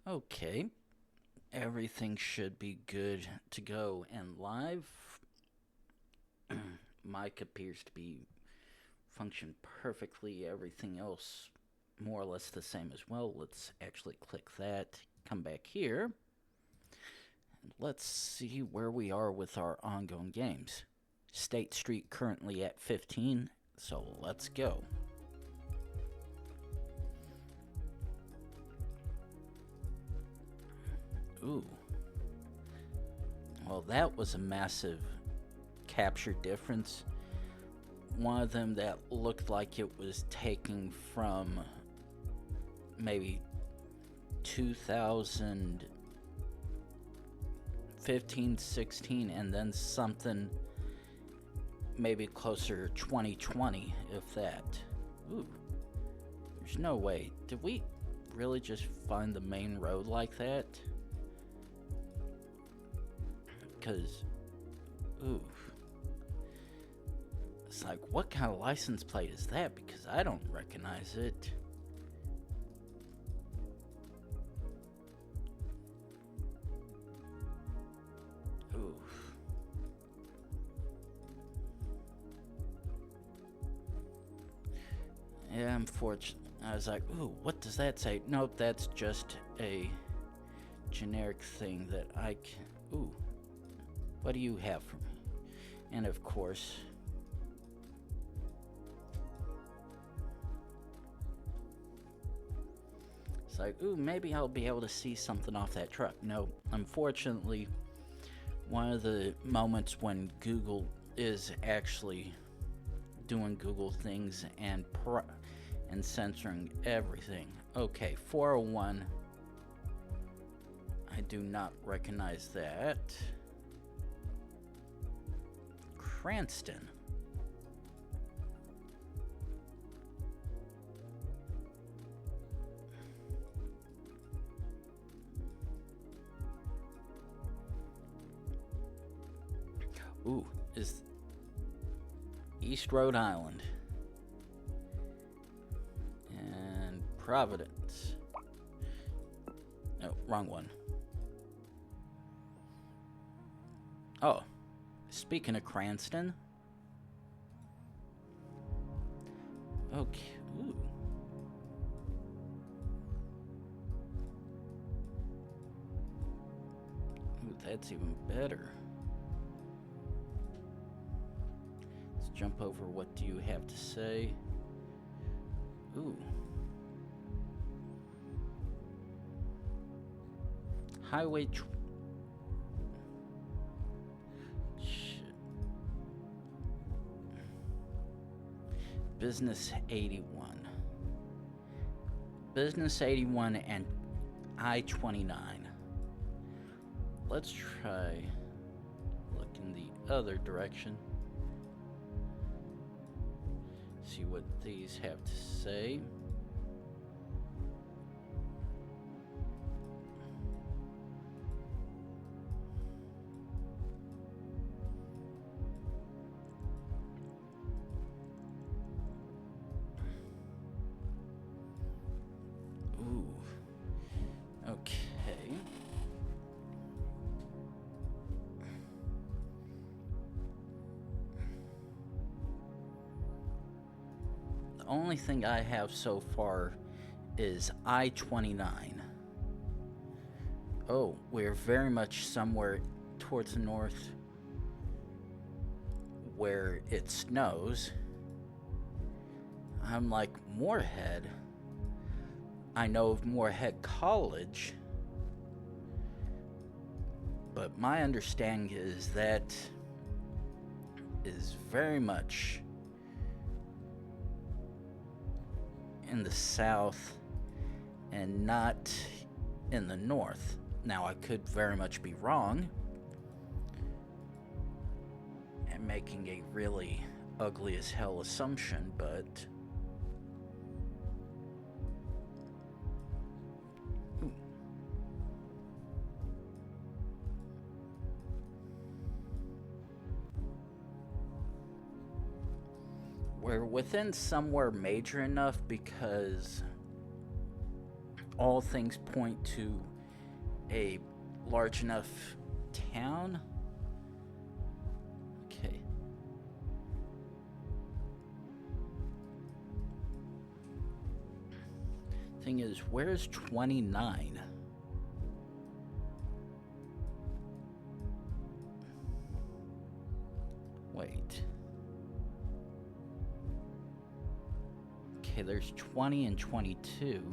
Okay, everything should be good to go and live. Mic appears to be function perfectly. Everything else more or less the same as well. Let's actually click that, come back here, and let's see where we are with our ongoing games. State Street currently at 15, so let's go. Ooh. Well, that was a massive capture difference. One of them that looked like it was taken from maybe 2015, 16, and then something maybe closer to 2020, if that. Ooh. There's no way. Did we really just find the main road like that? Because, ooh. It's like, what kind of license plate is that? Because I don't recognize it. Ooh. Yeah, unfortunately. I was like, ooh, what does that say? Nope, that's just a generic thing that I can... Ooh. What do you have for me? And of course... It's like, ooh, maybe I'll be able to see something off that truck. No, unfortunately, one of the moments when Google is actually doing Google things and censoring everything. Okay, 401. I do not recognize that. Cranston. Ooh, is East Rhode Island. And Providence. No, wrong one. Oh, speaking of Cranston. Okay, ooh. Ooh, that's even better. Let's jump over. What do you have to say? Ooh. Highway Business 81. Business 81 and I-29. Let's try look in the other direction. See what these have to say. Only thing I have so far is I-29. Oh, we're very much somewhere towards the north where it snows. I'm like, Moorhead. I know of Moorhead College, but my understanding is that is very much in the south and not in the north. Now, I could very much be wrong and making a really ugly as hell assumption, but we're within somewhere major enough because all things point to a large enough town. Okay. Thing is, where's 29? Wait. Okay, there's 20 and 22.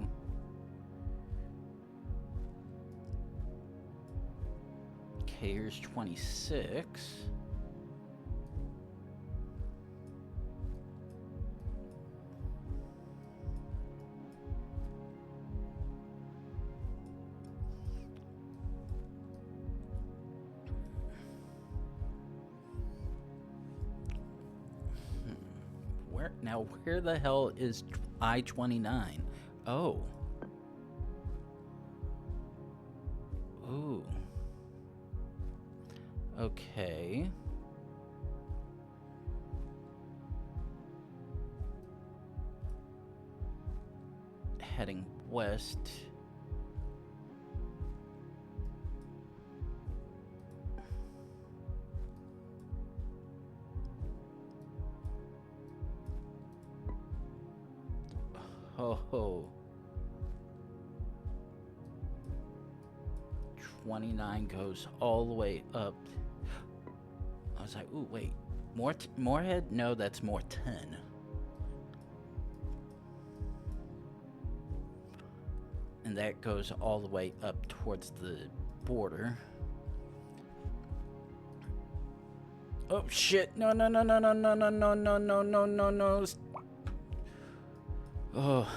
Okay, here's 26. Where the hell is I-29? Oh. Ooh. Okay. Heading west. Oh. 29 goes all the way up. I was like, ooh, wait. Moorhead? No, that's Morton. And that goes all the way up towards the border. Oh, shit. No. Oh.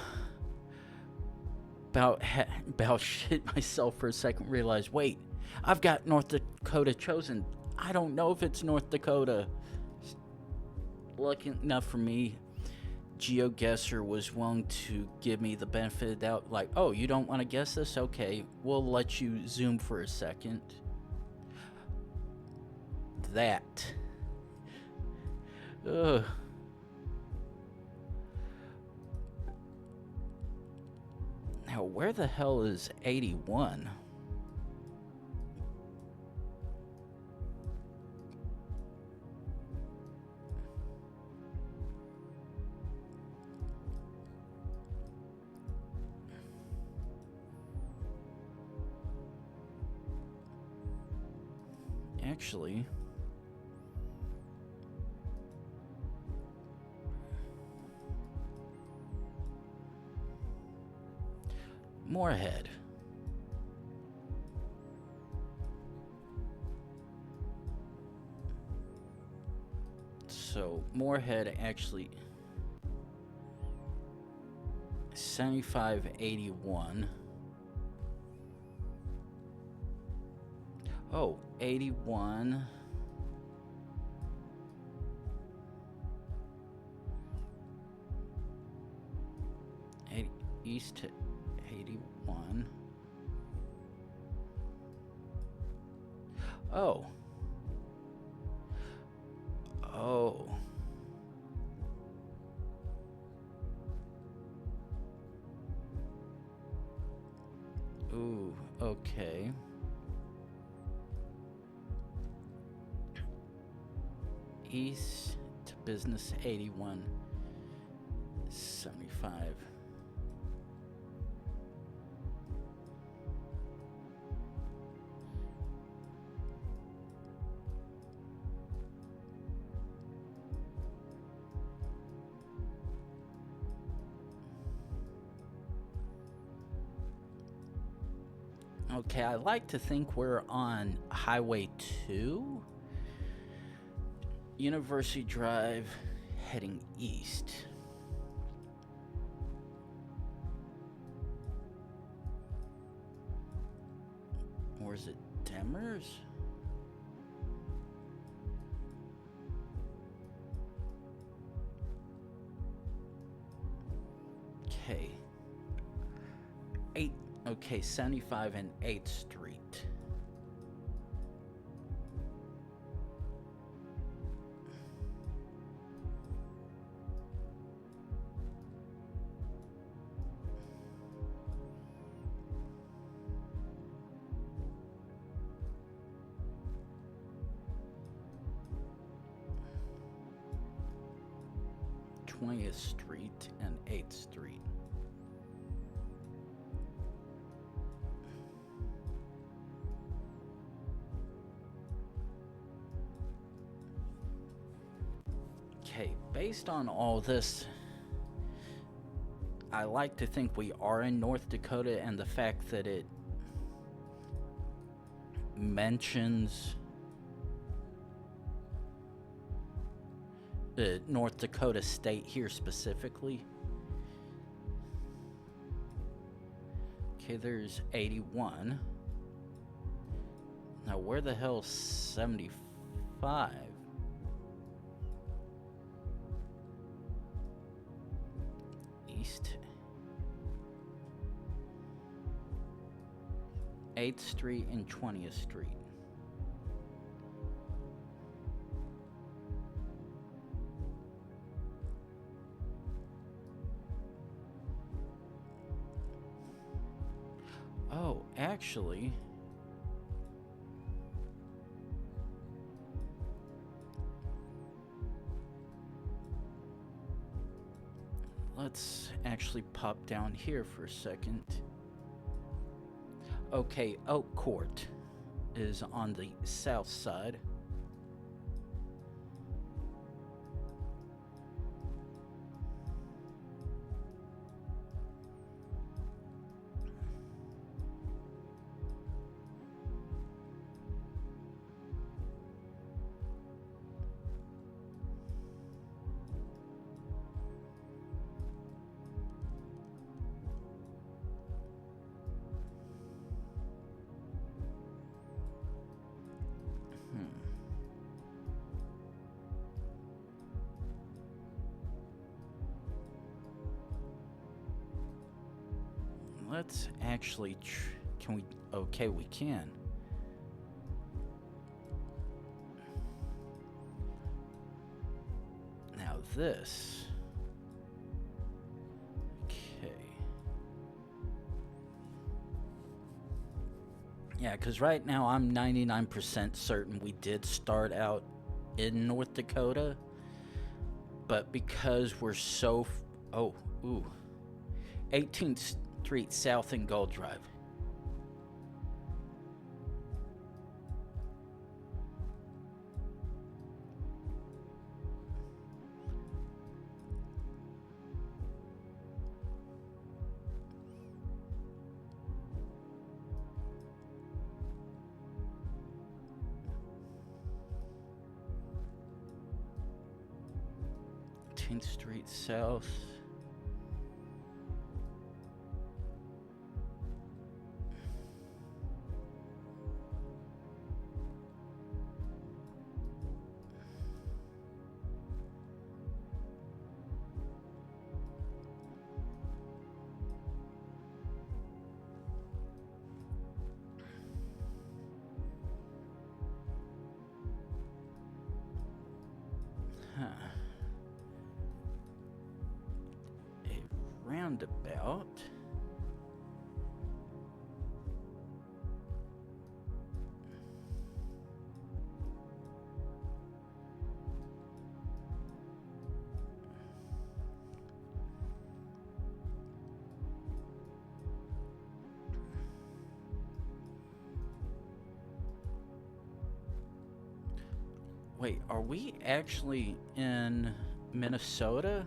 About shit myself for a second. Realized, wait, I've got North Dakota chosen. I don't know if it's North Dakota. Lucky enough for me, Geoguessr was willing to give me the benefit of the doubt. Like, oh, you don't want to guess this? Okay, we'll let you zoom for a second. That. Ugh. Now, where the hell is 81? Actually, Moorhead. So Moorhead actually 7581. Oh, 81. East to 81. Oh. Oh. Ooh, okay. East to Business 81. 75. Okay, I like to think we're on Highway 2. University Drive, heading east. Or is it Demers? Okay. 8. Okay, 75 and 8th Street. 20th Street and 8th Street. Okay, based on all this, I like to think we are in North Dakota, and the fact that it mentions the North Dakota state here specifically. Okay, there's 81. Now where the hell's 75? East 8th Street and 20th Street. Oh, actually, let's actually pop down here for a second. Okay, Oak Court is on the south side. Let's actually, can we, okay, we can. Now this, okay. Yeah, because right now I'm 99% certain we did start out in North Dakota, but because we're so, 18th Street South and Gold Drive. Street South. Roundabout. Wait, are we actually in Minnesota?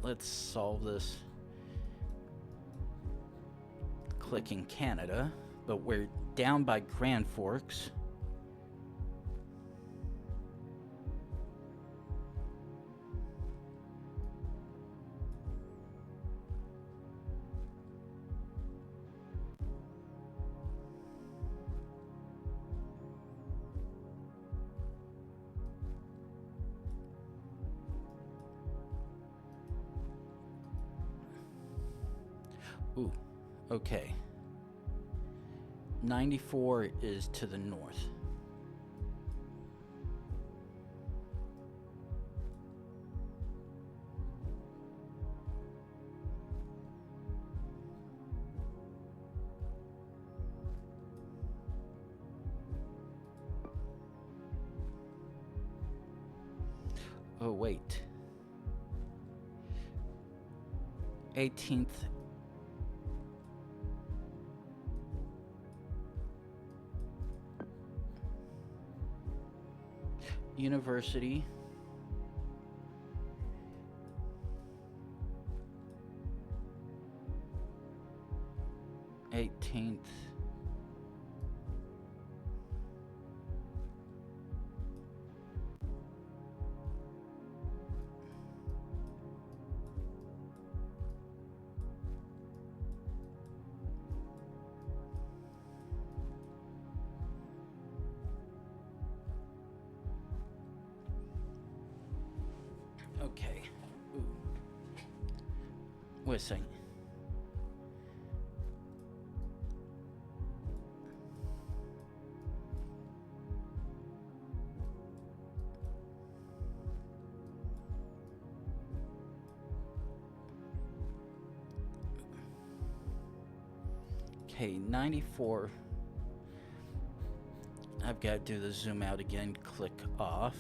Let's solve this. Clicking Canada, but we're down by Grand Forks. Ooh, okay. 94 is to the north. Oh, wait. 18th. University. Eighteenth. Okay. Ooh. Wait a second. Okay, 94. I've got to do the zoom out again, click off.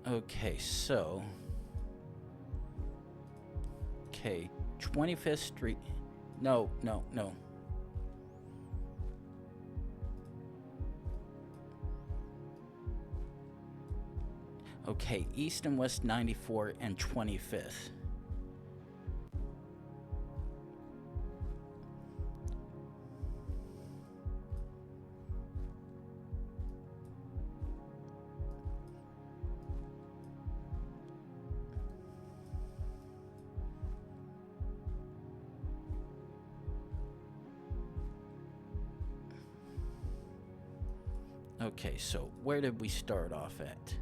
Okay, so. Okay, 25th Street. No. Okay, East and West 94 and 25th. Okay, so where did we start off at?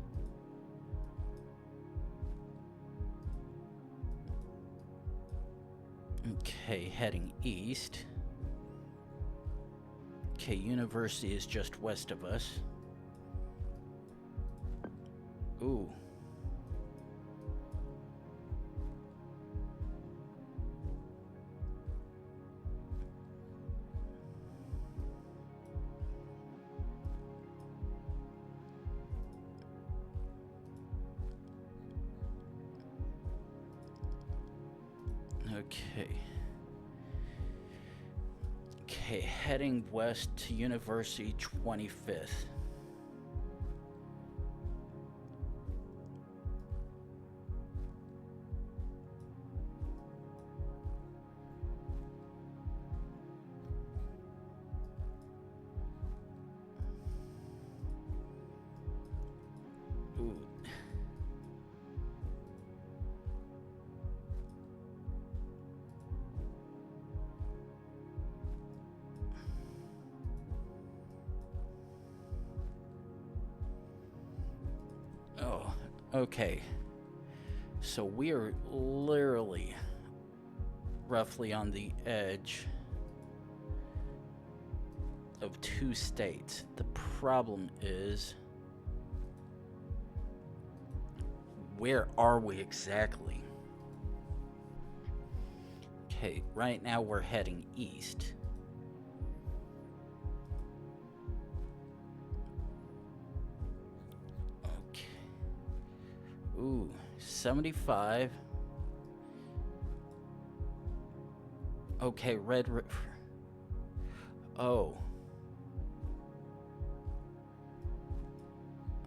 Okay, heading east. Okay, University is just west of us. Ooh. Okay. Okay, heading west to University 25th. Ooh. Oh, okay. So we are literally roughly on the edge of two states. The problem is, where are we exactly? Okay, right now we're heading east. Okay. Ooh, 75. Okay, Red River. Oh.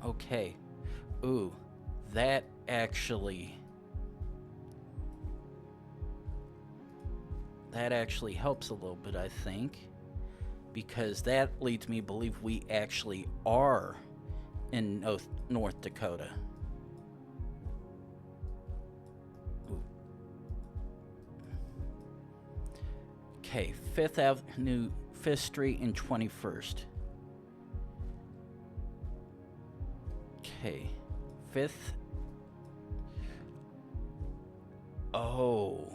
Okay. Ooh, that actually helps a little bit, I think, because that leads me to believe we actually are in North Dakota. Ooh. Okay, 5th Avenue, 5th Street and 21st. Okay, 5th. Oh.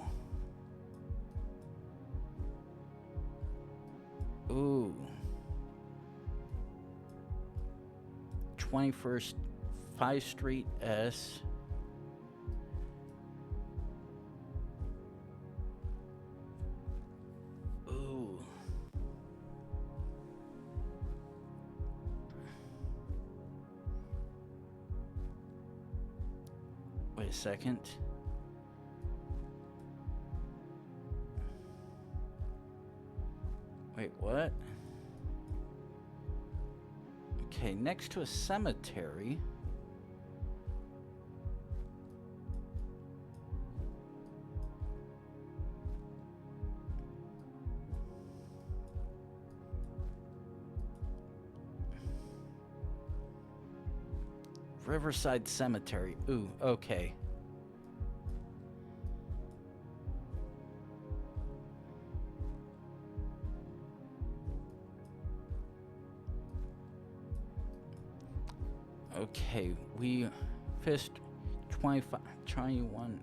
Ooh. 21st, 5th Street S. Ooh. a second. Wait, what? Okay, next to a cemetery. Riverside Cemetery. Ooh, okay. Okay, we fished 25, 21.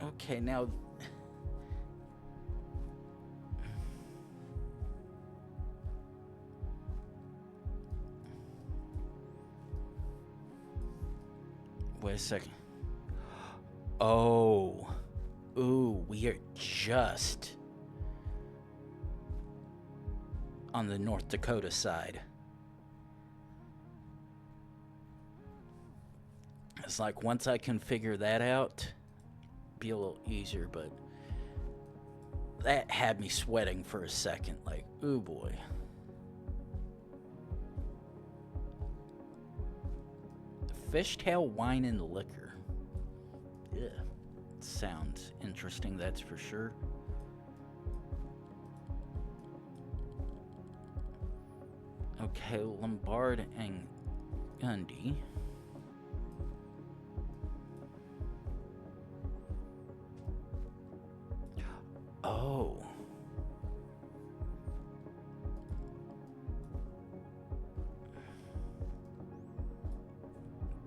Okay, now wait a second. Oh. Ooh, we are just on the North Dakota side. It's like once I can figure that out, be a little easier, but that had me sweating for a second, like, ooh boy. Fishtail wine and liquor. Yeah, sounds interesting, that's for sure. Okay, Lombard and Gundy. Oh.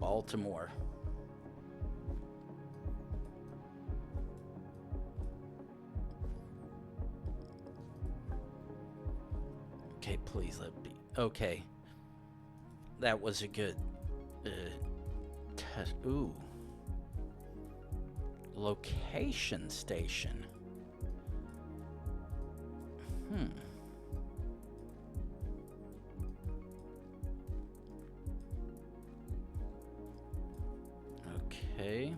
Baltimore. Okay, please let me. Okay. That was a good test. Ooh. Location station. Okay.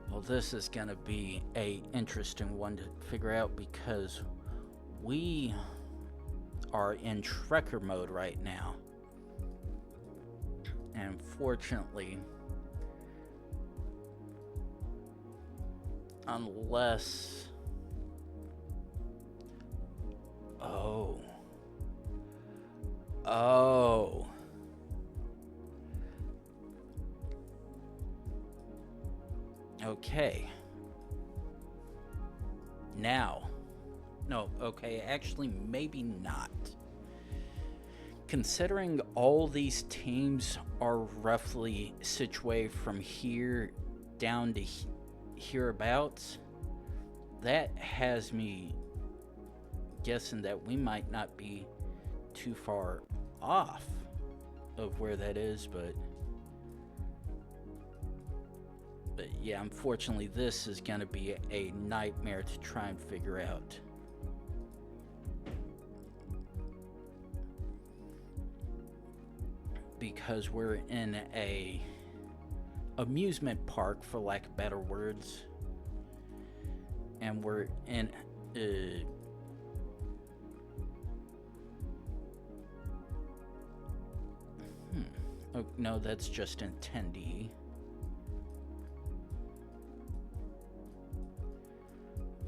Well, this is gonna be a interesting one to figure out because we are in trekker mode right now. And fortunately, unless... Oh. Okay. Now. No, okay, actually, maybe not. Considering all these teams are roughly situated from here down to hereabouts, that has me guessing that we might not be too far off of where that is, but yeah, unfortunately this is gonna be a nightmare to try and figure out. Because we're in a amusement park, for lack of better words, and we're in oh, no, that's just an attendee.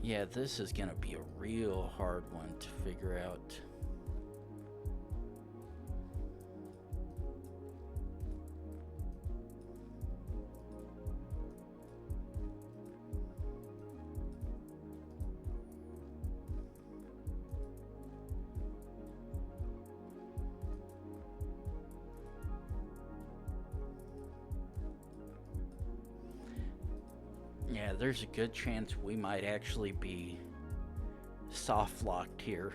Yeah, this is gonna be a real hard one to figure out. Yeah, Yeah, there's a good chance we might actually be soft locked here.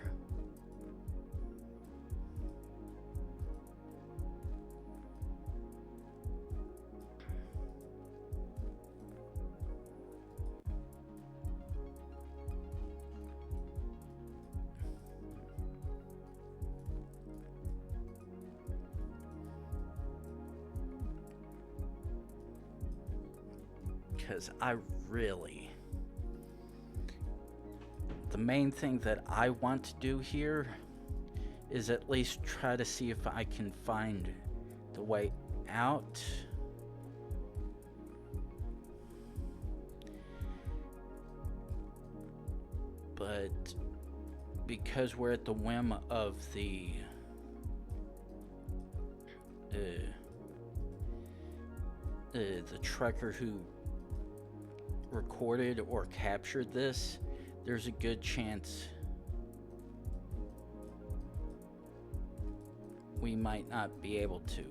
Because the main thing that I want to do here is at least try to see if I can find the way out. But because we're at the whim of the trucker who recorded or captured this, there's a good chance we might not be able to.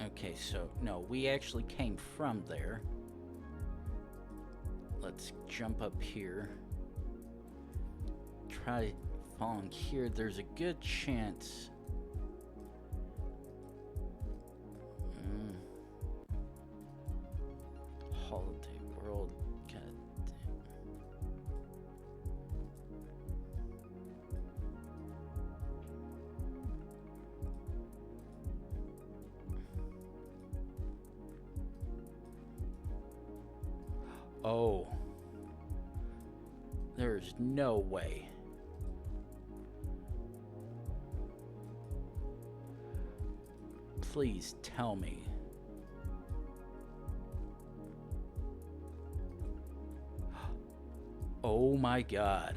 Okay, so no, we actually came from there. Let's jump up here. Try falling here. There's a good chance. Holiday World. God damn. Oh. There's no way. Please tell me. Oh my God.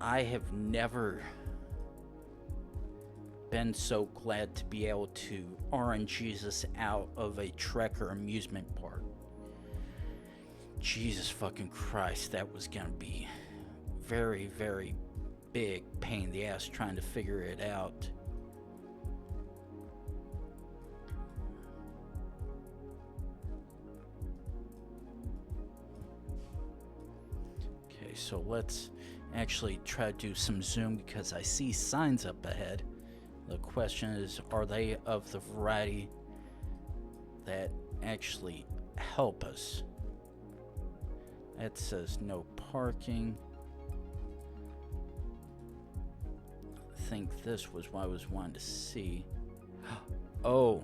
I have never been so glad to be able to RNG this out of a Trek or amusement park. Jesus fucking Christ, that was gonna be very, very big pain in the ass trying to figure it out. Okay, so let's actually try to do some zoom because I see signs up ahead. The question is, are they of the variety that actually help us? That says no parking. I think this was what I was wanting to see. Oh,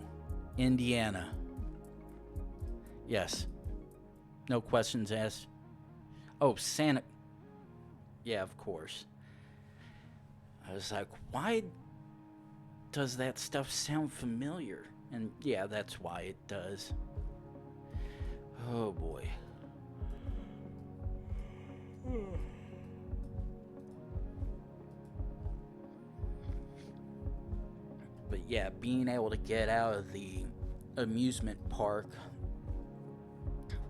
Indiana. Yes. No questions asked. Oh, Santa. Yeah, of course. I was like, why does that stuff sound familiar? And yeah, that's why it does. Oh boy. But yeah, being able to get out of the amusement park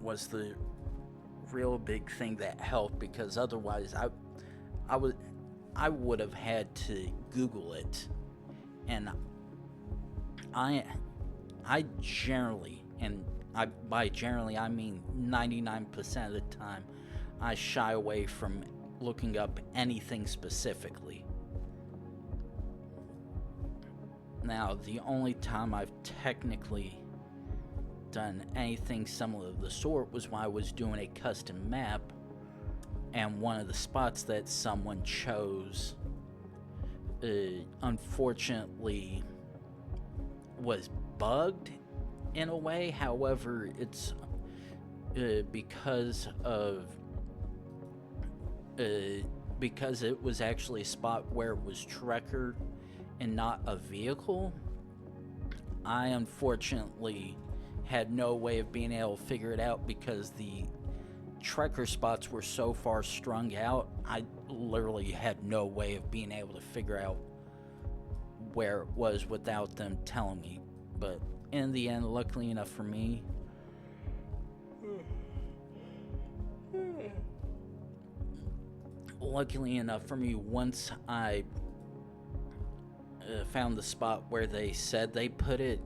was the real big thing that helped, because otherwise I would have had to Google it, and I generally, and by generally I mean 99% of the time, I shy away from looking up anything specifically. Now, the only time I've technically done anything similar of the sort was when I was doing a custom map, and one of the spots that someone chose unfortunately was bugged in a way. However, it's because it was actually a spot where it was Trekker and not a vehicle. I unfortunately had no way of being able to figure it out because the Trekker spots were so far strung out. I literally had no way of being able to figure out where it was without them telling me. But in the end, luckily enough for me, luckily enough for me, once I found the spot where they said they put it,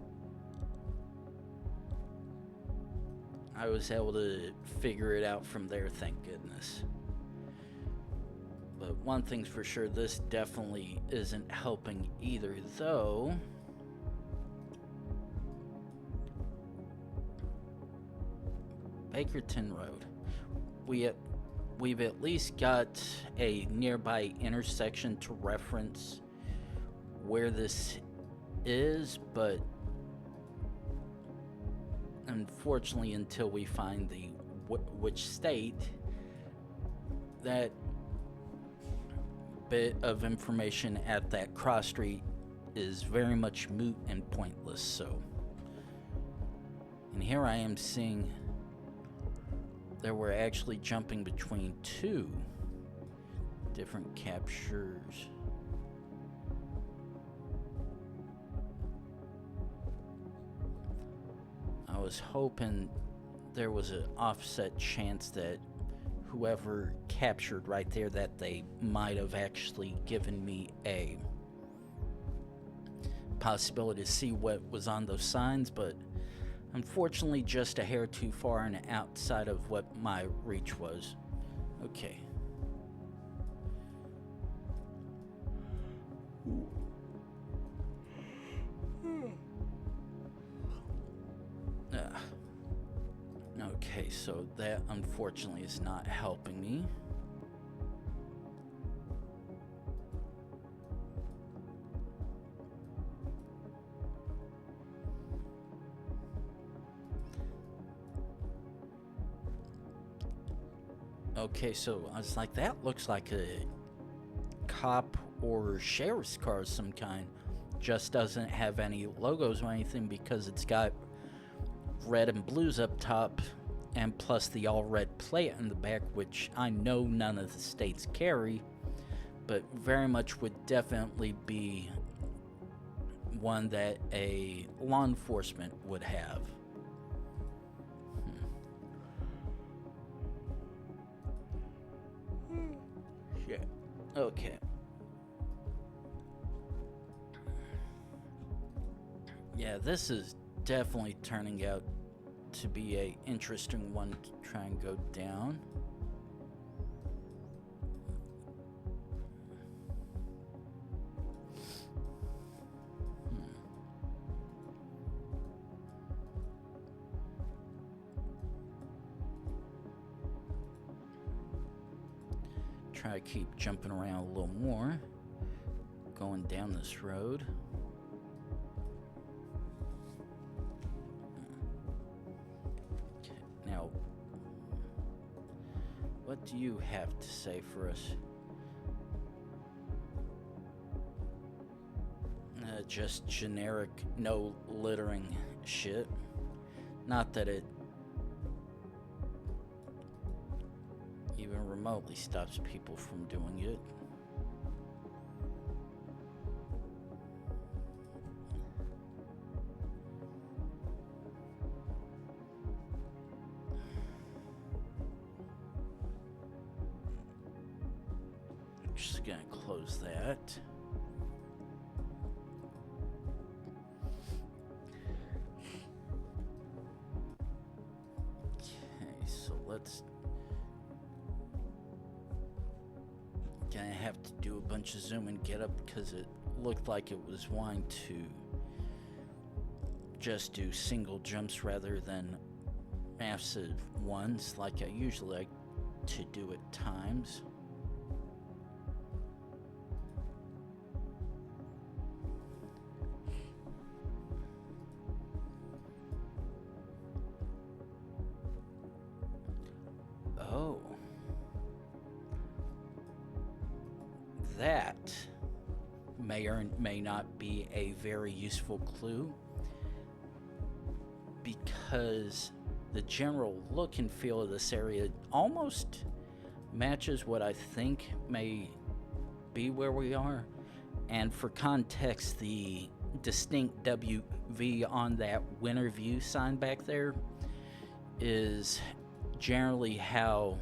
I was able to figure it out from there, thank goodness. But one thing's for sure, this definitely isn't helping either, though. Bakerton Road. We've at least got a nearby intersection to reference where this is, but unfortunately, until we find the which state, that bit of information at that cross street is very much moot and pointless. So, and here I am seeing that we're actually jumping between two different captures. I was hoping there was an offset chance that whoever captured right there, that they might have actually given me a possibility to see what was on those signs, but unfortunately just a hair too far and outside of what my reach was. Okay. Okay, so that unfortunately is not helping me. Okay, so I was like, that looks like a cop or sheriff's car of some kind. Just doesn't have any logos or anything because it's got red and blues up top, and plus the all red plate in the back, which I know none of the states carry, but very much would definitely be one that a law enforcement would have. Shit. Okay. Yeah, this is definitely turning out to be a interesting one to try and go down. Try to keep jumping around a little more, going down this road. Now, what do you have to say for us? Just generic no littering shit. Not that it even remotely stops people from doing it. Just gonna close that. Okay, so let's gonna have to do a bunch of zoom and get up because it looked like it was wanting to just do single jumps rather than massive ones like I usually like to do at times. Oh. That may or may not be a very useful clue, because the general look and feel of this area almost matches what I think may be where we are. And for context, the distinct WV on that winter view sign back there is generally how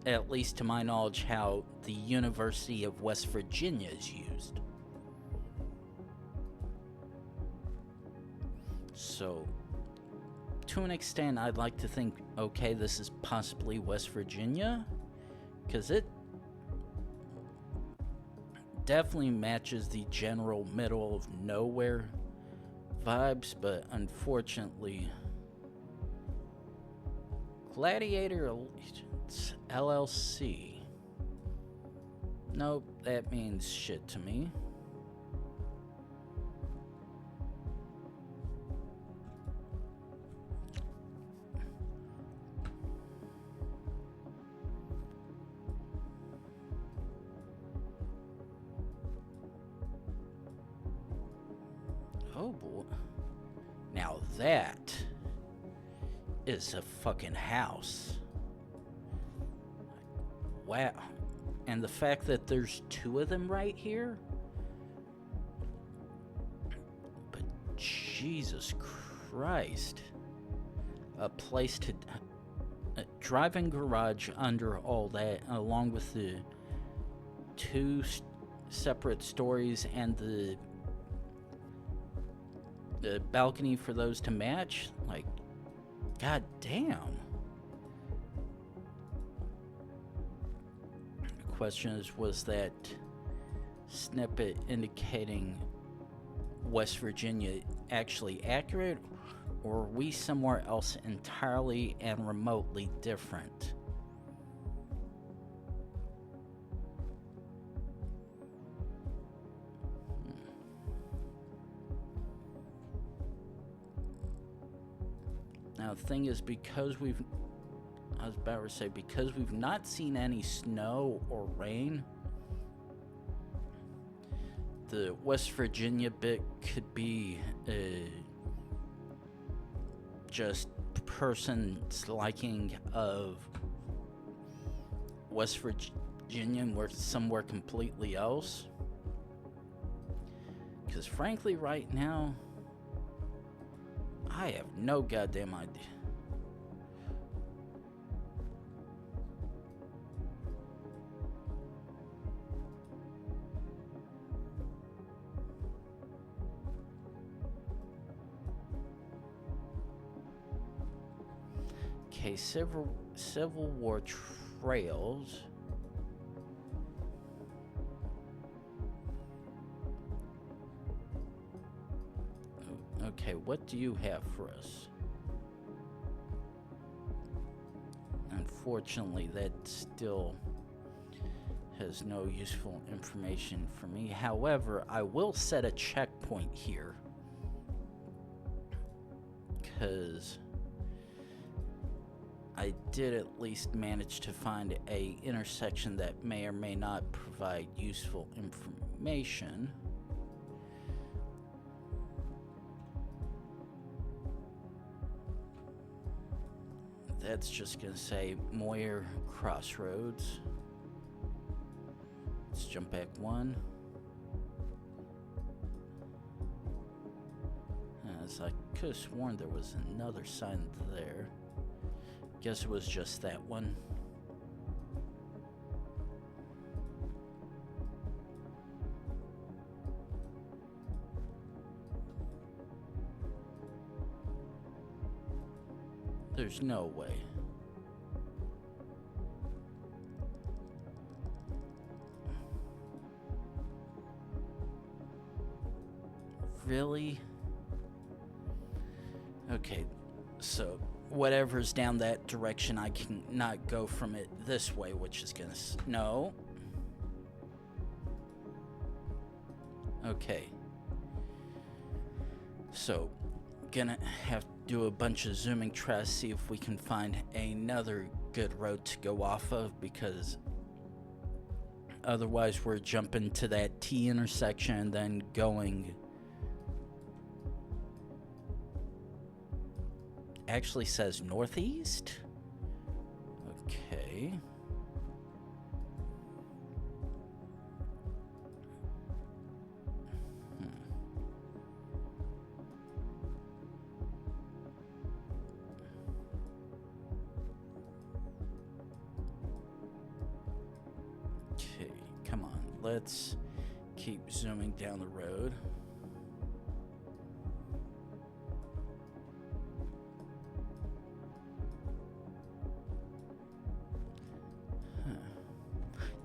at least to my knowledge, how the University of West Virginia is used. So, to an extent, I'd like to think, okay, this is possibly West Virginia, because it definitely matches the general middle of nowhere vibes, but unfortunately, Gladiator Allegiance LLC. Nope, that means shit to me. Oh boy. Now that is a fucking house. Wow. And the fact that there's two of them right here? But Jesus Christ. A place to... A drive-in garage under all that, along with the two separate stories and the balcony for those to match. Like, god damn. The question is, was that snippet indicating West Virginia actually accurate, or are we somewhere else entirely and remotely different? Now, the thing is, because I was about to say, because we've not seen any snow or rain, the West Virginia bit could be just person's liking of West Virginia and we're somewhere completely else. Because frankly, right now, I have no goddamn idea. Okay, Civil War trails. Okay, what do you have for us? Unfortunately, that still has no useful information for me. However, I will set a checkpoint here, because I did at least manage to find a intersection that may or may not provide useful information. That's just gonna say Moyer Crossroads. Let's jump back one. As I could have sworn there was another sign there. Guess it was just that one. There's no way. Really? Okay, so whatever's down that direction, I can not go from it this way, which is gonna... No. Okay. So, gonna have to do a bunch of zooming, try to see if we can find another good road to go off of, because otherwise we're jumping to that T intersection and then going... Actually says northeast? Okay. let's keep zooming down the road.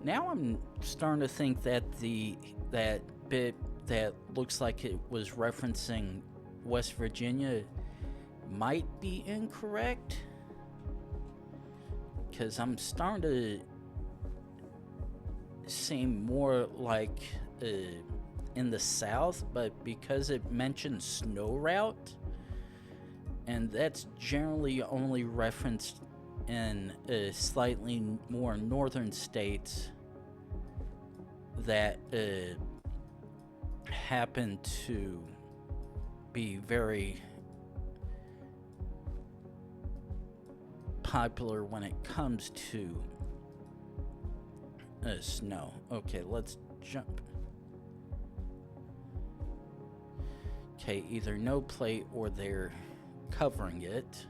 Now I'm starting to think that that bit that looks like it was referencing West Virginia might be incorrect, because I'm starting to seem more like in the south, but because it mentions snow route, and that's generally only referenced in slightly more northern states that happen to be very popular when it comes to snow. Okay, let's jump. Okay, either no plate or they're covering it.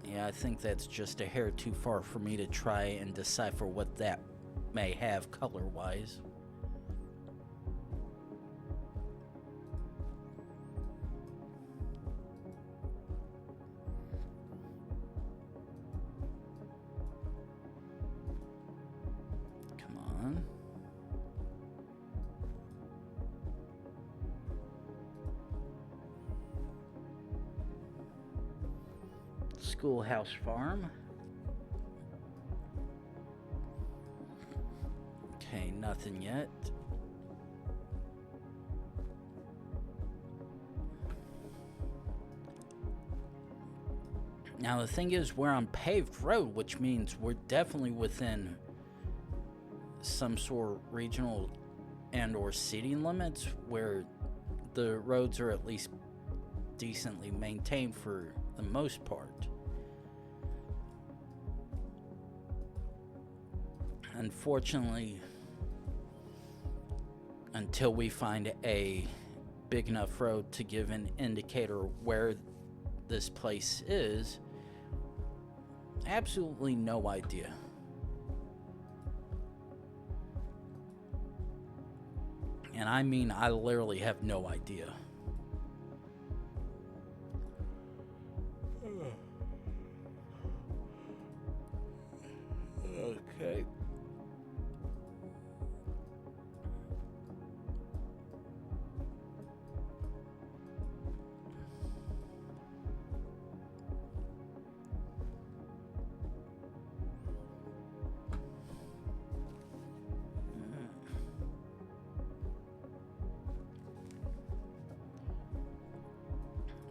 Yeah, I think that's just a hair too far for me to try and decipher what that may have color-wise. Come on. Schoolhouse Farm. Okay, nothing yet. Now the thing is, we're on paved road, which means we're definitely within some sort of regional and or city limits where the roads are at least decently maintained for the most part. Unfortunately, until we find a big enough road to give an indicator where this place is, absolutely no idea. And I mean, I literally have no idea. Okay.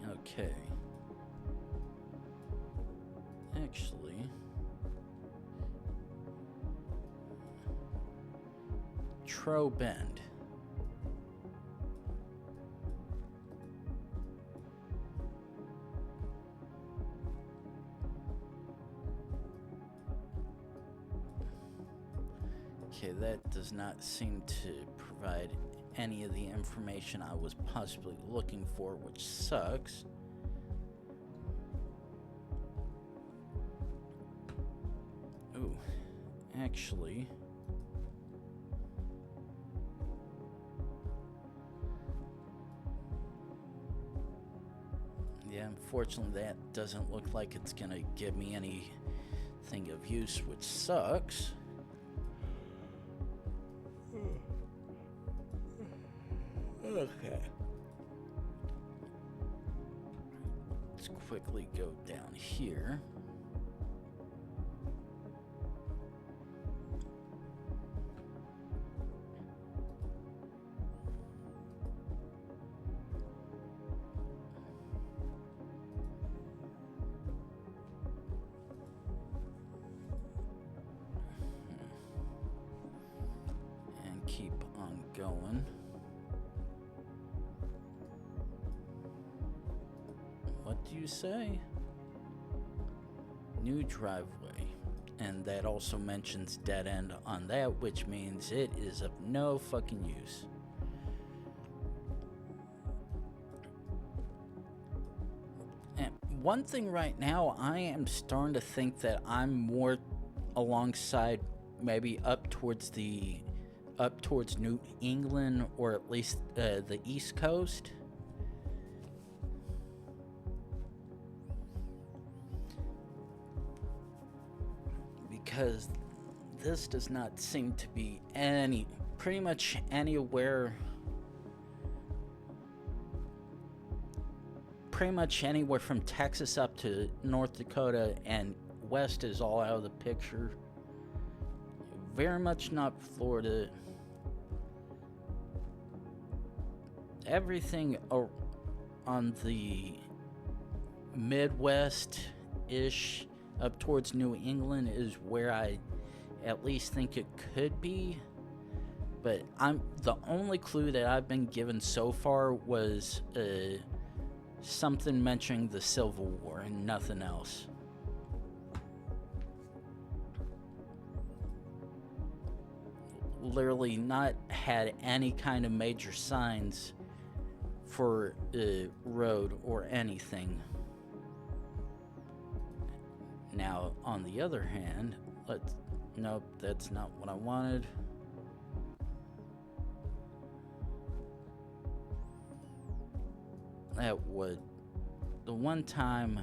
Okay. Actually, Tro Bend. Okay, that does not seem to provide any of the information I was possibly looking for, which sucks. Ooh, actually, yeah, unfortunately that doesn't look like it's gonna give me anything of use, which sucks. Okay. Let's quickly go down here. And keep on going. What do you say? New driveway. And that also mentions dead end on that, which means it is of no fucking use. And one thing right now, I am starting to think that I'm more alongside maybe up towards New England, or at least the East Coast. Because this does not seem to be pretty much anywhere from Texas up to North Dakota, and west is all out of the picture. Very much not Florida. Everything on the Midwest-ish up towards New England is where I at least think it could be. But the only clue that I've been given so far was something mentioning the Civil War and nothing else. Literally not had any kind of major signs for a road or anything. Now, on the other hand, nope, that's not what I wanted. That would, the one time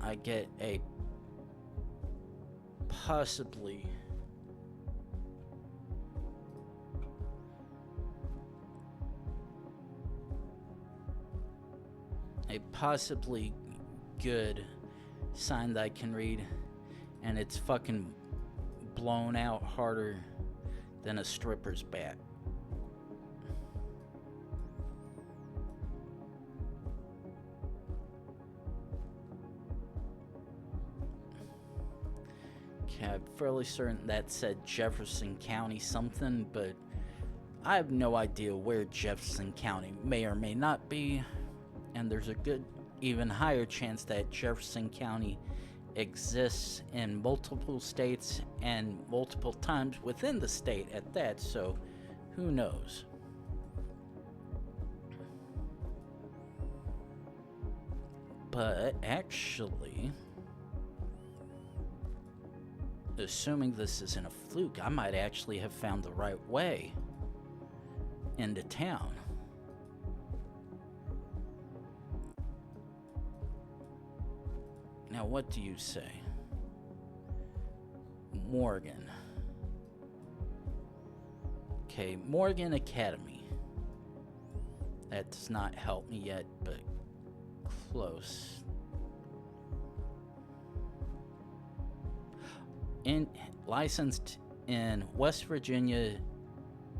I get a possibly good sign that I can read, and it's fucking blown out harder than a stripper's back. Okay, I'm fairly certain that said Jefferson County something, but I have no idea where Jefferson County may or may not be, and there's a good, even higher chance that Jefferson County exists in multiple states and multiple times within the state at that, so who knows? But actually, assuming this isn't a fluke, I might actually have found the right way into town. Now, what do you say? Morgan. Okay, Morgan Academy. That does not help me yet, but close. Licensed in West Virginia,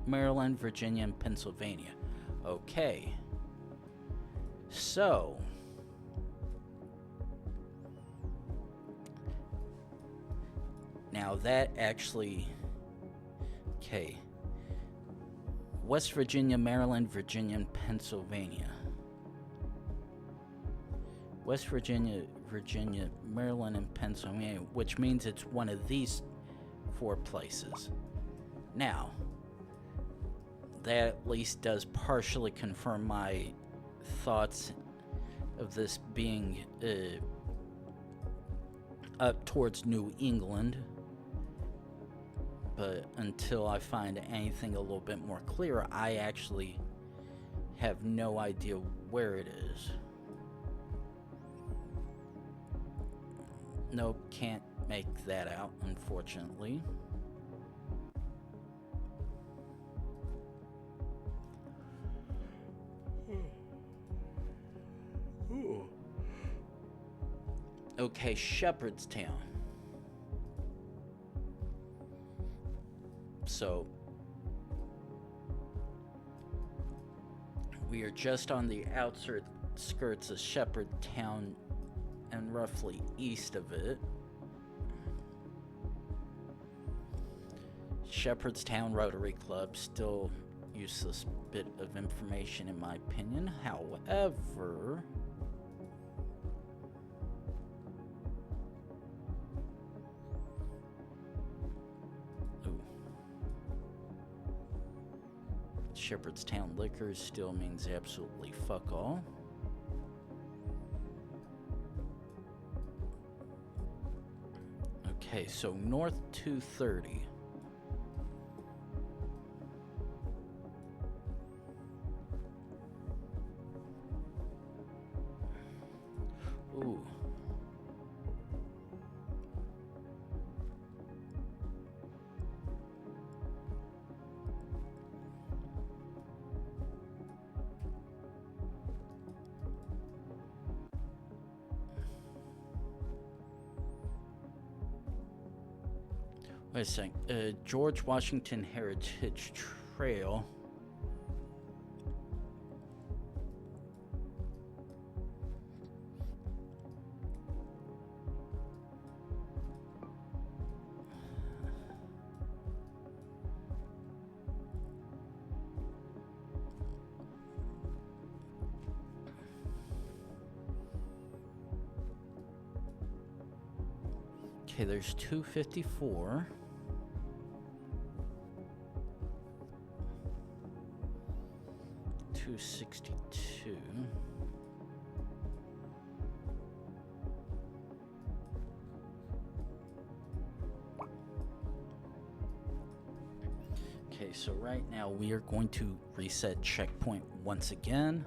Maryland, Virginia, and Pennsylvania. Okay. So, now that actually, okay, West Virginia, Maryland, Virginia, and Pennsylvania. West Virginia, Virginia, Maryland, and Pennsylvania, which means it's one of these 4 places. Now, that at least does partially confirm my thoughts of this being up towards New England. But until I find anything a little bit more clear, I actually have no idea where it is. Nope, can't make that out, unfortunately. Okay, Shepherdstown. So, we are just on the outskirts of Shepherdstown and roughly east of it. Shepherdstown Rotary Club, still useless bit of information in my opinion. However, Shepherdstown Liquors still means absolutely fuck all. Okay, so north 230. Ooh. Wait a second. George Washington Heritage Trail. Okay, there's 254. $262. Okay, so right now we are going to reset checkpoint once again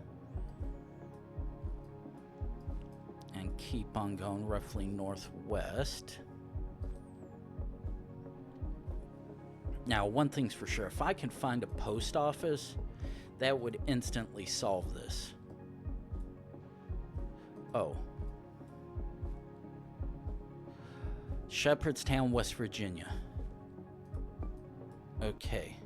and keep on going roughly northwest. Now, one thing's for sure, if I can find a post office, that would instantly solve this. Oh. Shepherdstown, West Virginia. Okay.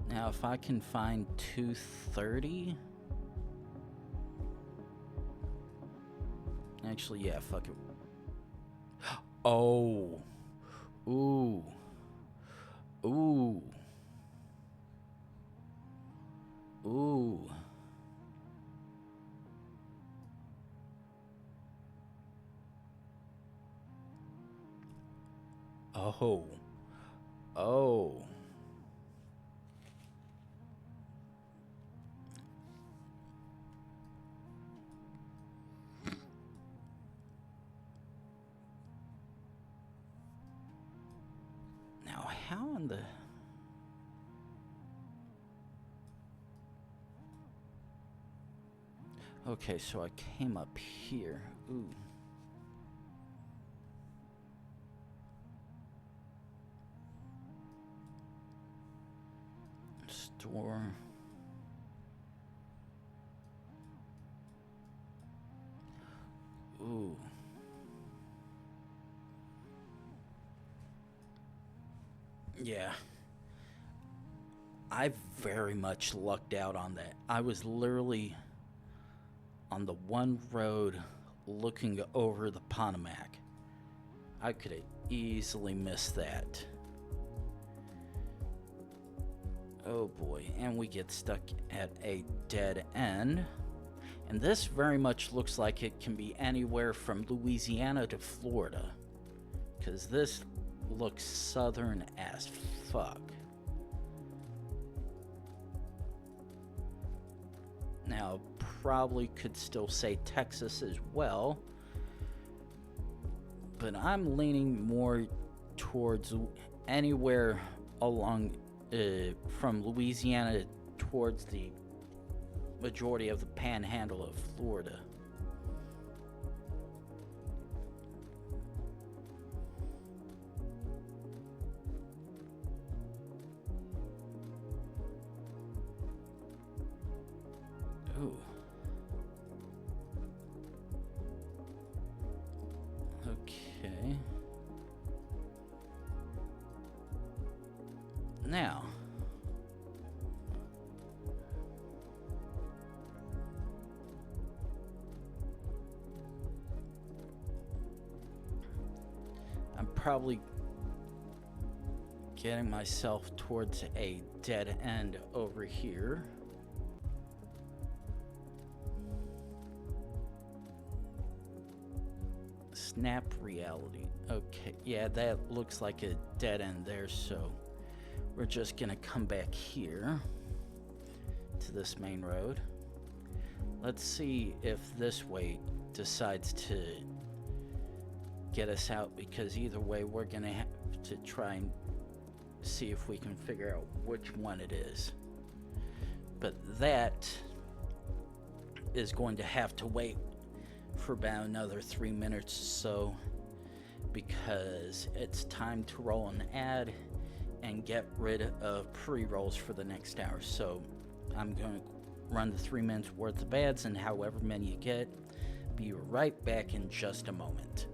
Now, if I can find 230. Actually, yeah, fuck it. Oh. Ooh. Ooh. Ooh. Oh. Oh. Now, how in the... Okay, so I came up here. Ooh. Store. Ooh. Yeah. I very much lucked out on that. I was literally on the one road looking over the Potomac. I could have easily missed that. Oh boy, and we get stuck at a dead end. And this very much looks like it can be anywhere from Louisiana to Florida, because this looks southern as fuck. Now, probably could still say Texas as well, but I'm leaning more towards anywhere along from Louisiana towards the majority of the panhandle of Florida. Ooh. Okay. Now, I'm probably getting myself towards a dead end over here. snap reality. Okay, yeah, that looks like a dead end there, so we're just gonna come back here to this main road. Let's see if this way decides to get us out, because either way we're gonna have to try and see if we can figure out which one it is. But that is going to have to wait for about another 3 minutes or so, because it's time to roll an ad and get rid of pre-rolls for the next hour. So I'm going to run the 3 minutes worth of ads, and however many you get, be right back in just a moment.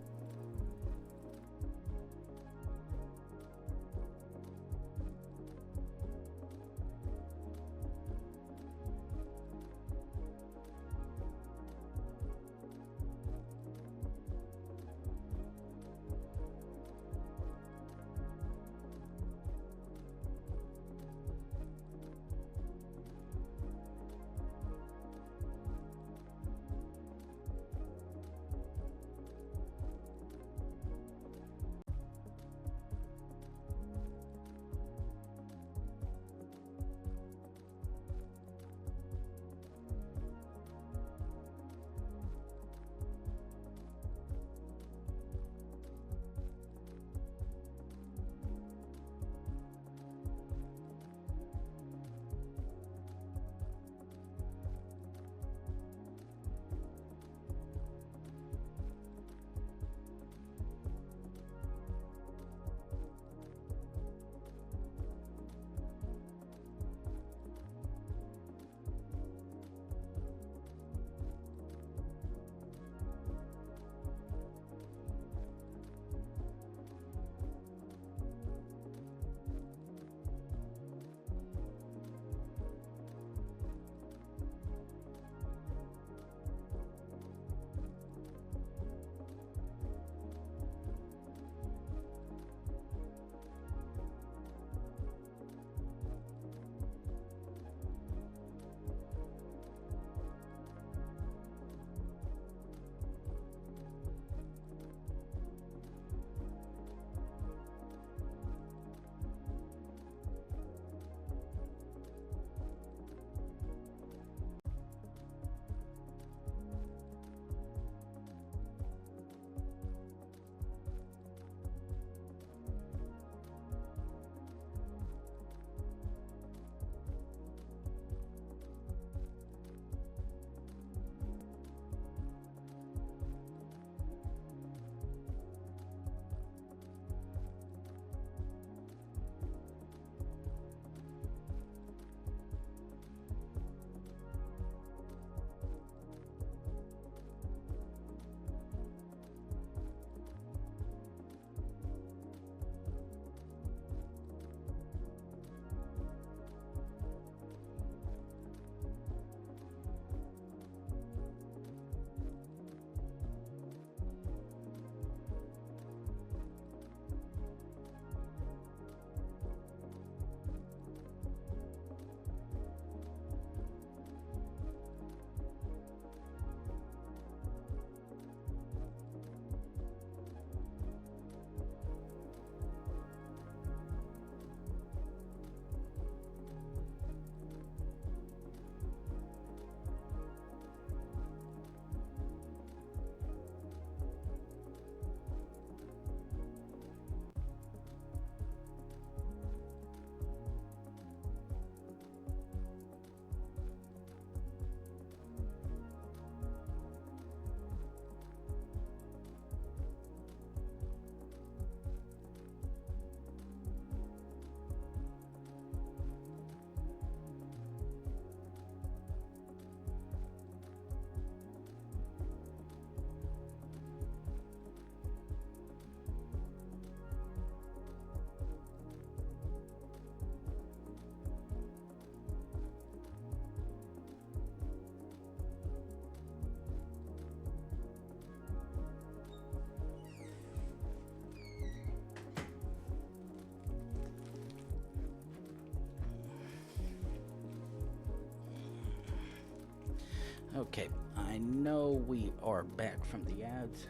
Okay, I know we are back from the ads.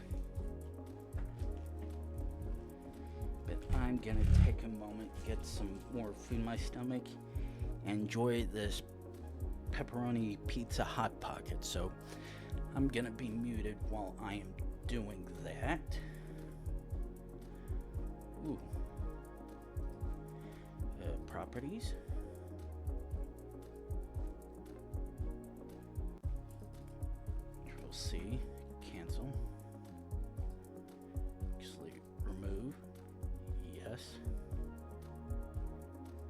I'm gonna take a moment, get some more food in my stomach, and enjoy this pepperoni pizza hot pocket. So I'm gonna be muted while I am doing that. Ooh. Properties. Control C, cancel. Actually, remove. Yes.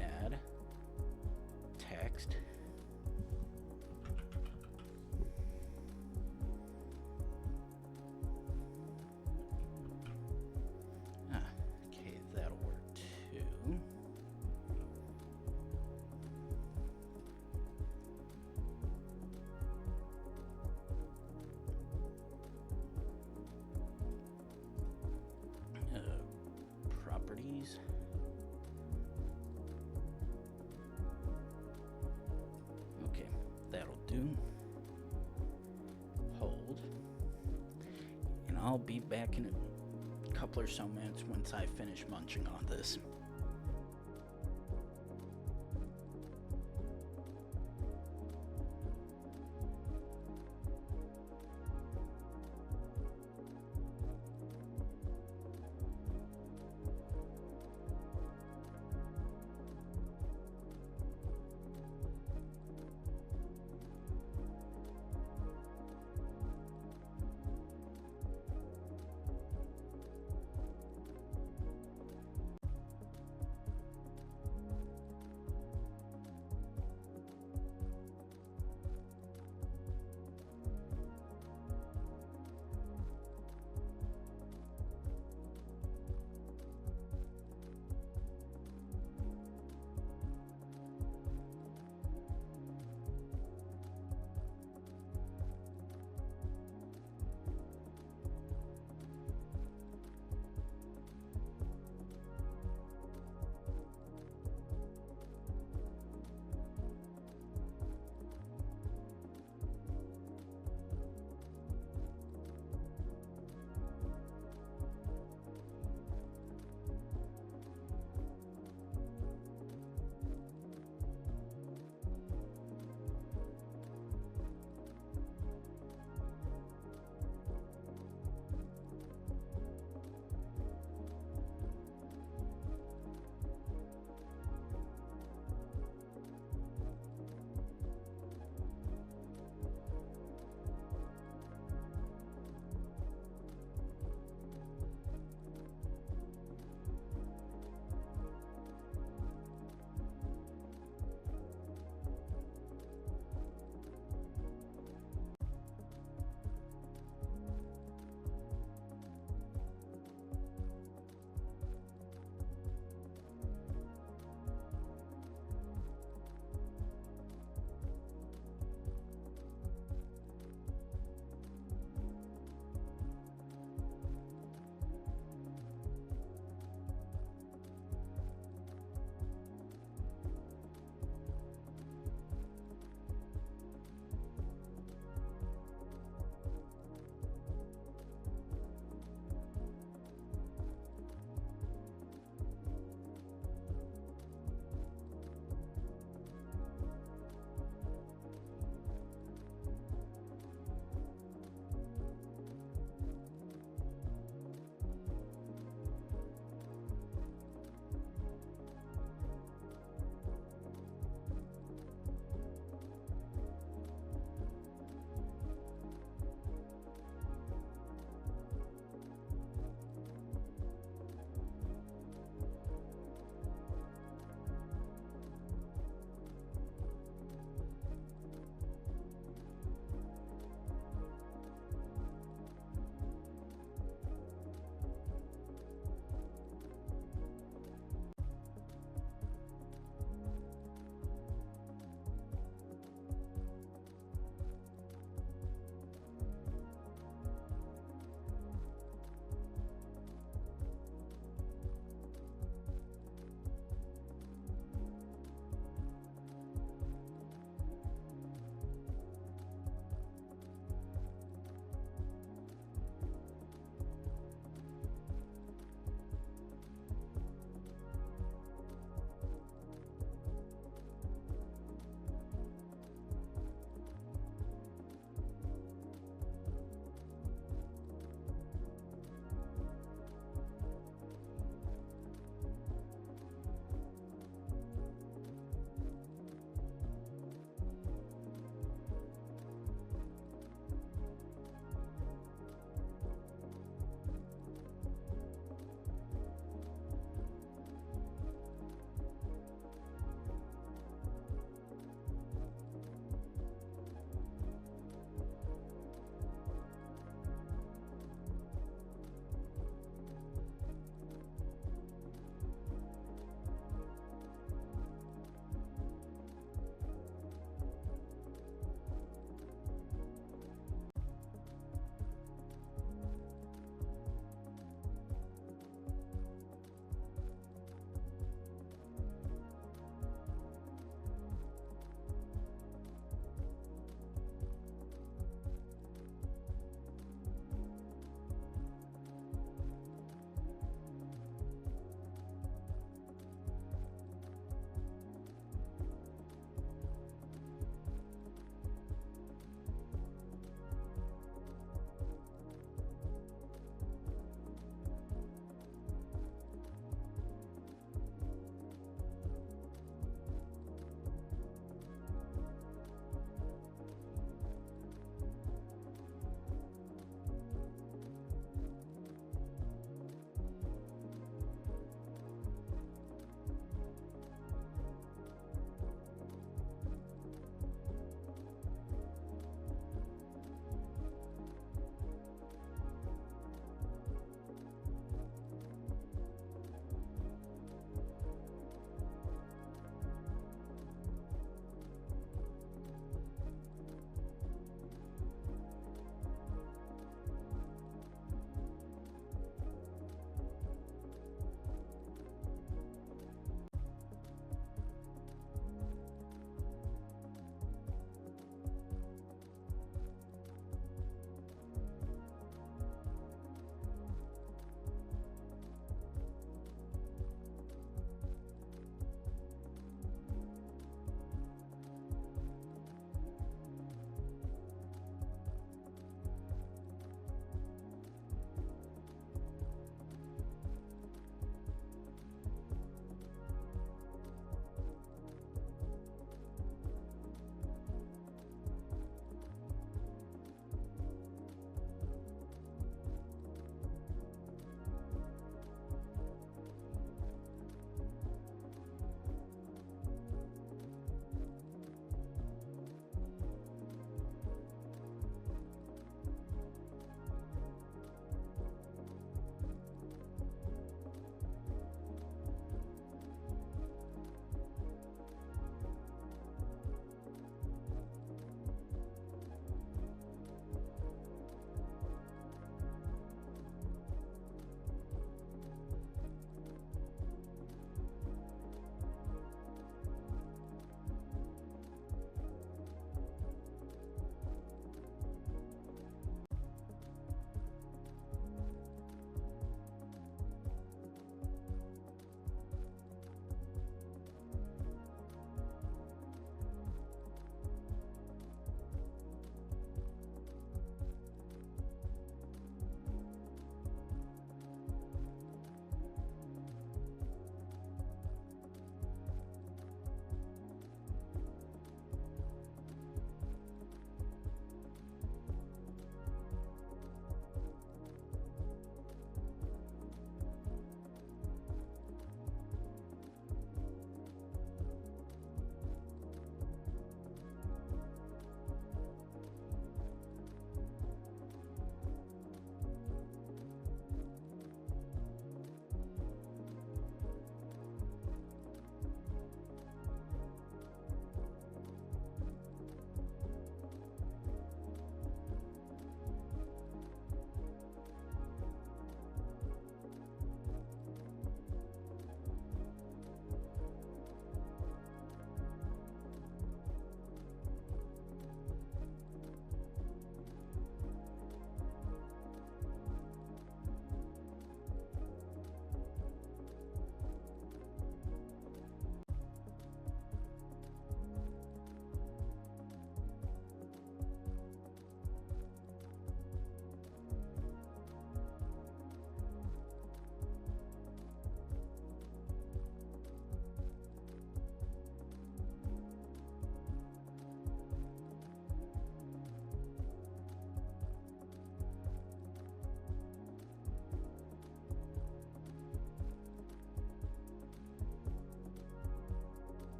Add. Text. Okay, that'll work too. Properties. Okay, that'll do. Hold. And I'll be back in a couple or so minutes once I finish munching on this.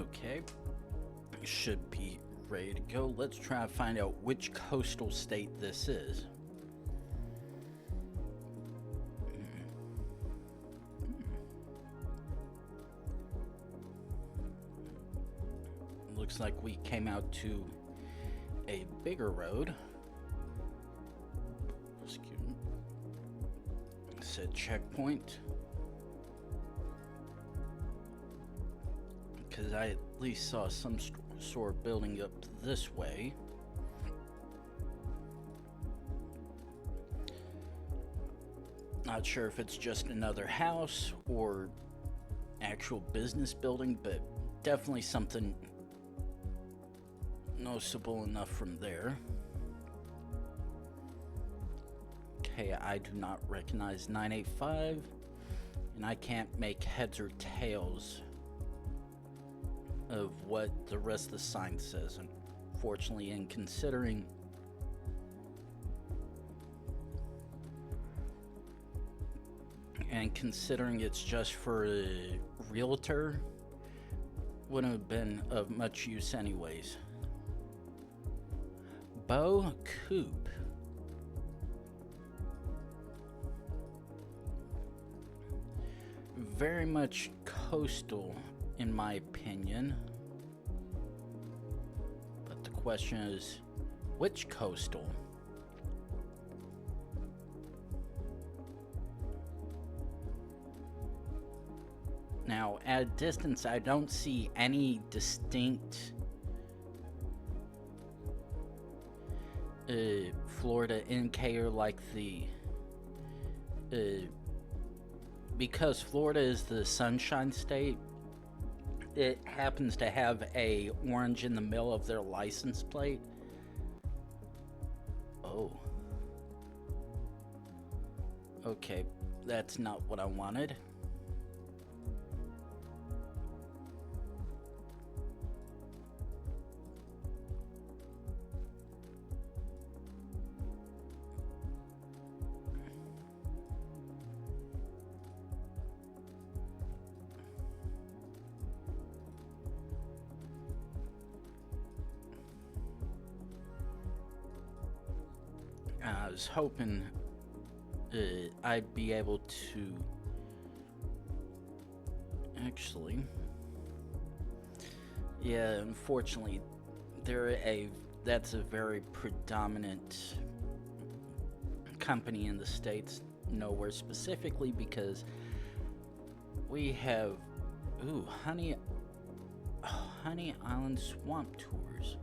Okay, should be ready to go. Let's try to find out which coastal state this is. Looks like we came out to a bigger road. Excuse me. Said checkpoint. Because I at least saw some sort of building up this way. Not sure if it's just another house or actual business building, but definitely something noticeable enough from there. Okay, I do not recognize 985, and I can't make heads or tails of what the rest of the sign says, unfortunately, and considering it's just for a realtor, wouldn't have been of much use anyways. Bow Coop. Very much coastal in my opinion. But the question is, which coastal? Now, at a distance, I don't see any distinct Florida indicator like the because Florida is the Sunshine State, it happens to have a orange in the middle of their license plate. Oh. Okay, that's not what I wanted. I was hoping I'd be able to actually, yeah, unfortunately that's a very predominant company in the States, nowhere specifically, because we have Honey Island Swamp Tours.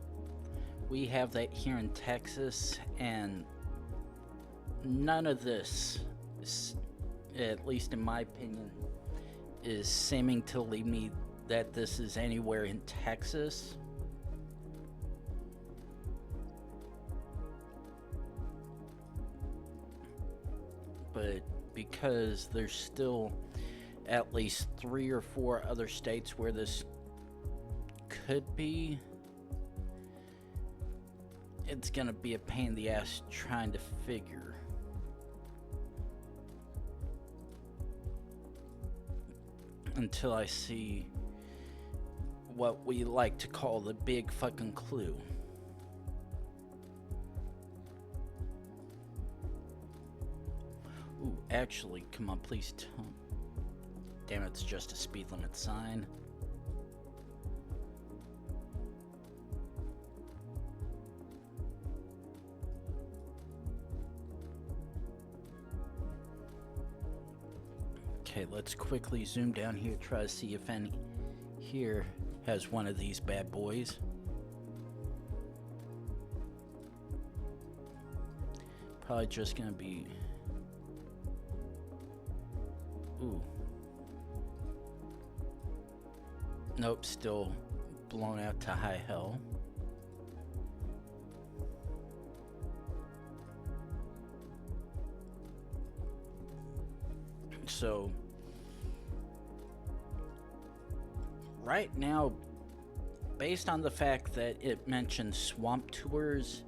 We have that here in Texas, and none of this, at least in my opinion, is seeming to lead me that this is anywhere in Texas. But because there's still at least 3 or 4 other states where this could be, it's gonna be a pain in the ass trying to figure. Until I see what we like to call the big fucking clue. Ooh, actually, come on, please tell. Damn, it's just a speed limit sign. Okay, let's quickly zoom down here, try to see if any here has one of these bad boys. Probably just gonna be... Ooh. Nope, still blown out to high hell. So right now, based on the fact that it mentions swamp tours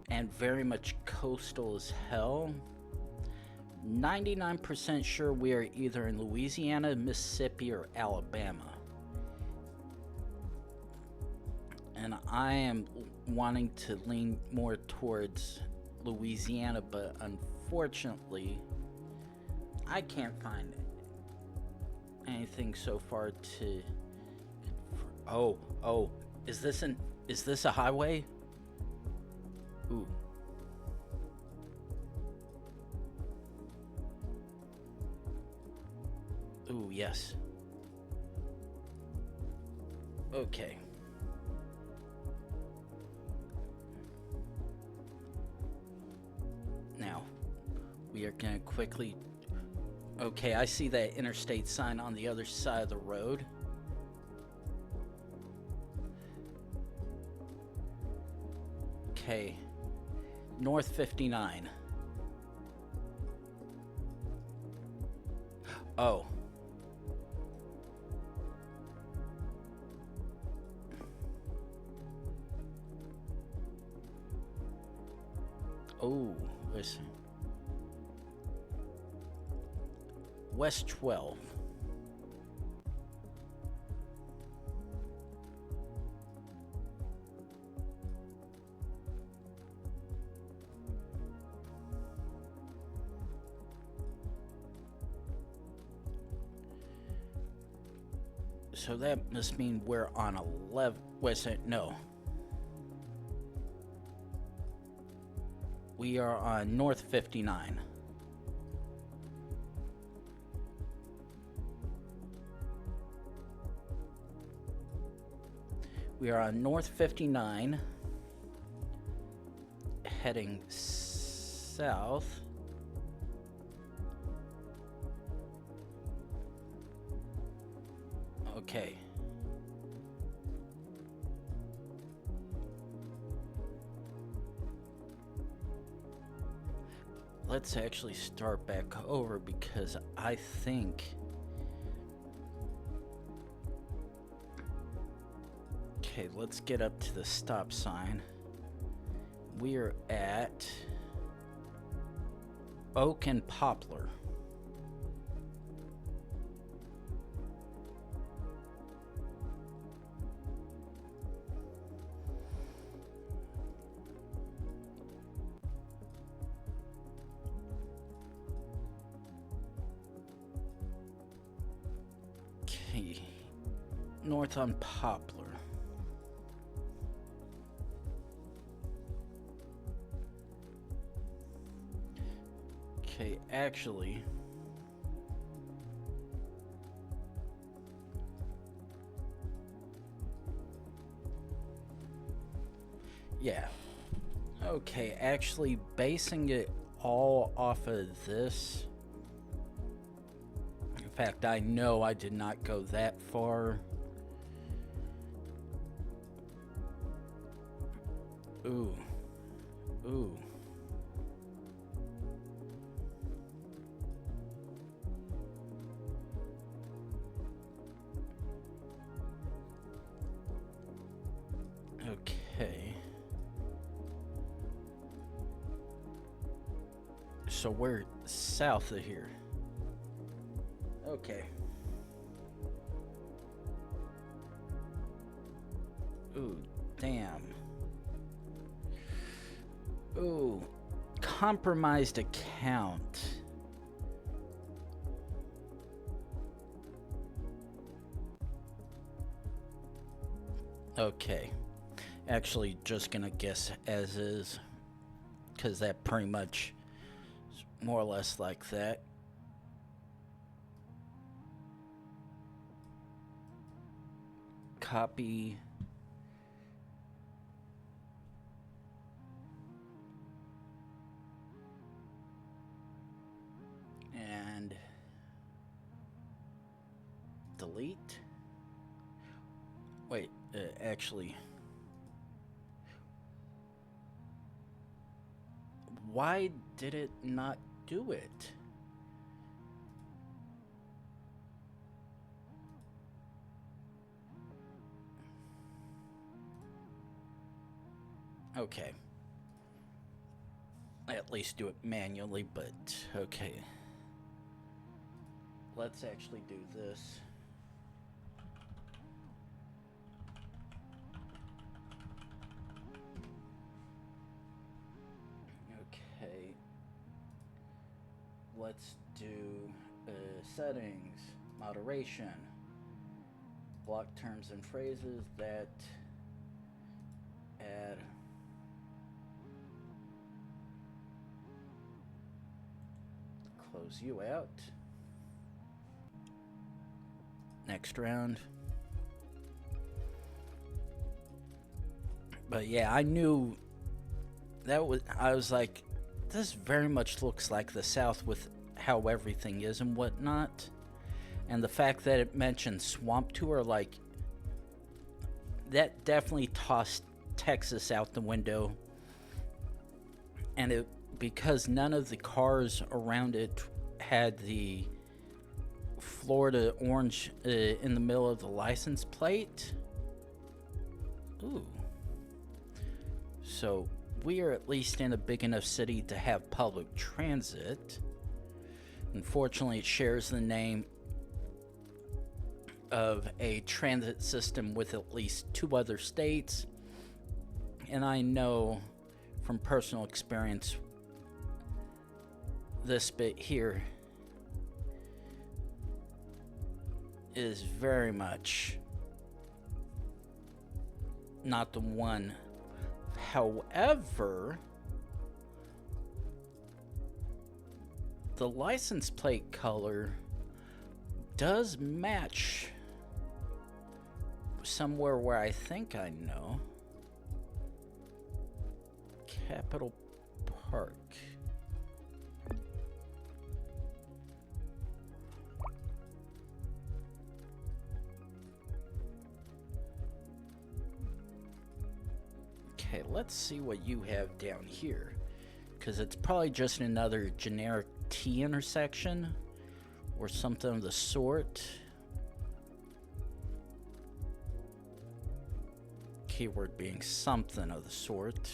and very much coastal as hell, 99% sure we are either in Louisiana, Mississippi, or Alabama. And I am wanting to lean more towards Louisiana, but unfortunately, I can't find anything so far to. Oh, is this a highway? Ooh. Ooh, yes. Okay. Now, we are gonna quickly. Okay, I see that interstate sign on the other side of the road. Okay. North 59. Oh. Oh, listen. West 12. So that must mean we're on 11. No. We are on North 59. We are on North 59, heading south. Okay. Let's actually start back over because I think. Okay, let's get up to the stop sign. We're at Oak and Poplar. Okay, north on Poplar. Okay, actually, yeah. Okay, actually basing it all off of this. In fact, I know I did not go that far. Ooh. Ooh. Okay. So we're south of here. Okay. Ooh, damn. Ooh, compromised account. Okay. Actually, just gonna guess as is, because that pretty much is more or less like that. Copy. And delete. Wait, actually, why did it not do it? Okay. At least do it manually, but okay. Let's actually do this. let's do settings, moderation, block terms and phrases that add close you out. Next round. But yeah, I knew that was, I was like, this very much looks like the South with how everything is and whatnot. And the fact that it mentioned Swamp Tour, like, that definitely tossed Texas out the window. And it, because none of the cars around it had the Florida orange in the middle of the license plate. Ooh. So we are at least in a big enough city to have public transit. Unfortunately, it shares the name of a transit system with at least 2 other states. And I know from personal experience, this bit here is very much not the one. However, the license plate color does match somewhere where I think I know. Capitol Park. Okay, let's see what you have down here, because it's probably just another generic T intersection or something of the sort. Keyword being something of the sort.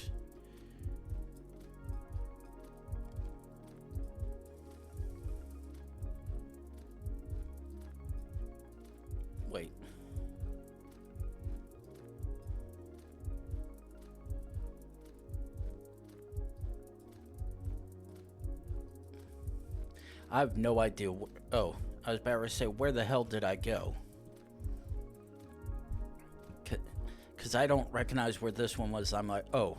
Wait. I have no idea. Oh, I was about to say, where the hell did I go? Because I don't recognize where this one was. I'm like, oh,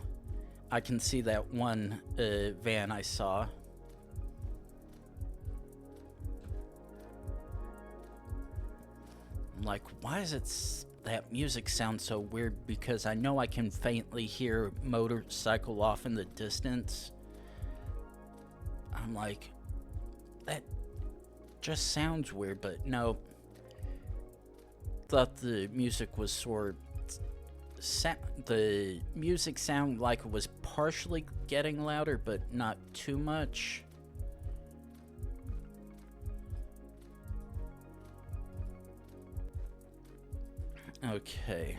I can see that one van I saw. I'm like, why is it that music sounds so weird? Because I know I can faintly hear motorcycle off in the distance. I'm like, that just sounds weird, but no. Thought the music was sort of the music sounded like it was partially getting louder, but not too much. Okay.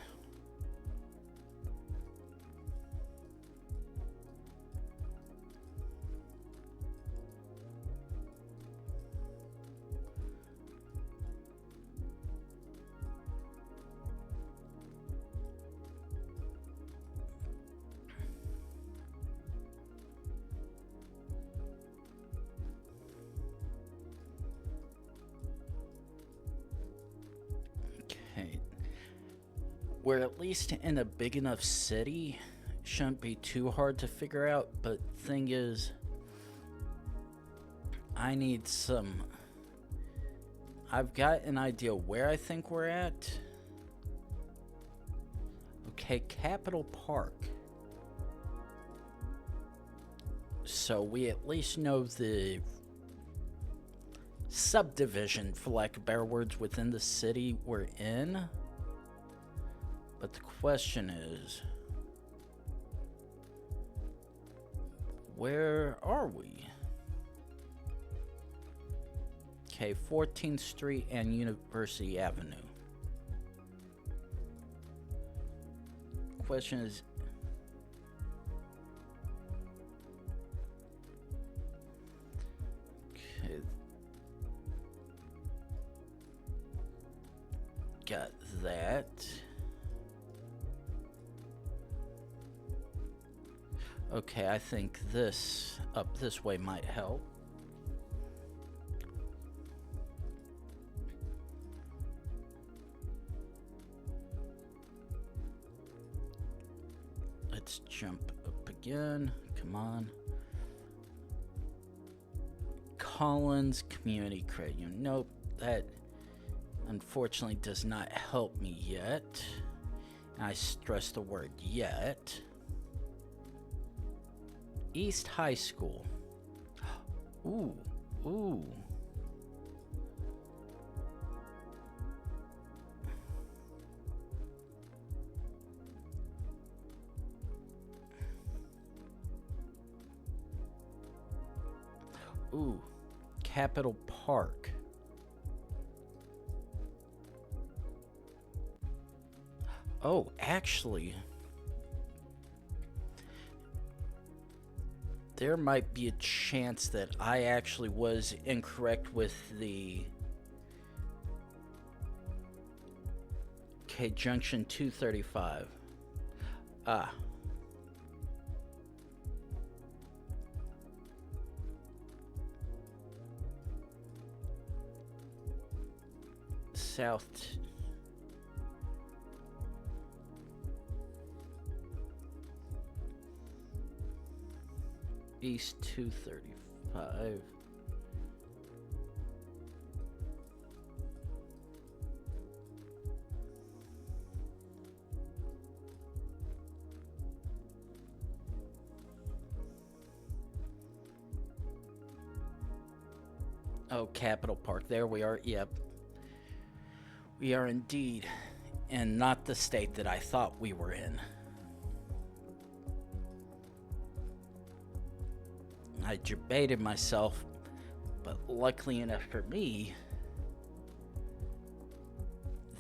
We're at least in a big enough city. Shouldn't be too hard to figure out, but thing is, I need some... I've got an idea where I think we're at. Okay, Capitol Park. So we at least know the subdivision, for lack of better words, within the city we're in. But the question is, where are we? Okay, 14th Street and University Avenue. Question is, okay, got that. Okay, I think this up this way might help. let's jump up again. Come on. Collins Community Credit Union. Nope, that unfortunately does not help me yet. I stress the word yet. East High School. Ooh, ooh. Ooh, Capitol Park. Oh, actually, there might be a chance that I actually was incorrect with the Junction 235. Ah. South. East 235. Oh, Capitol Park. There we are. Yep. We are indeed, and not the state that I thought we were in. I debated myself, but luckily enough for me,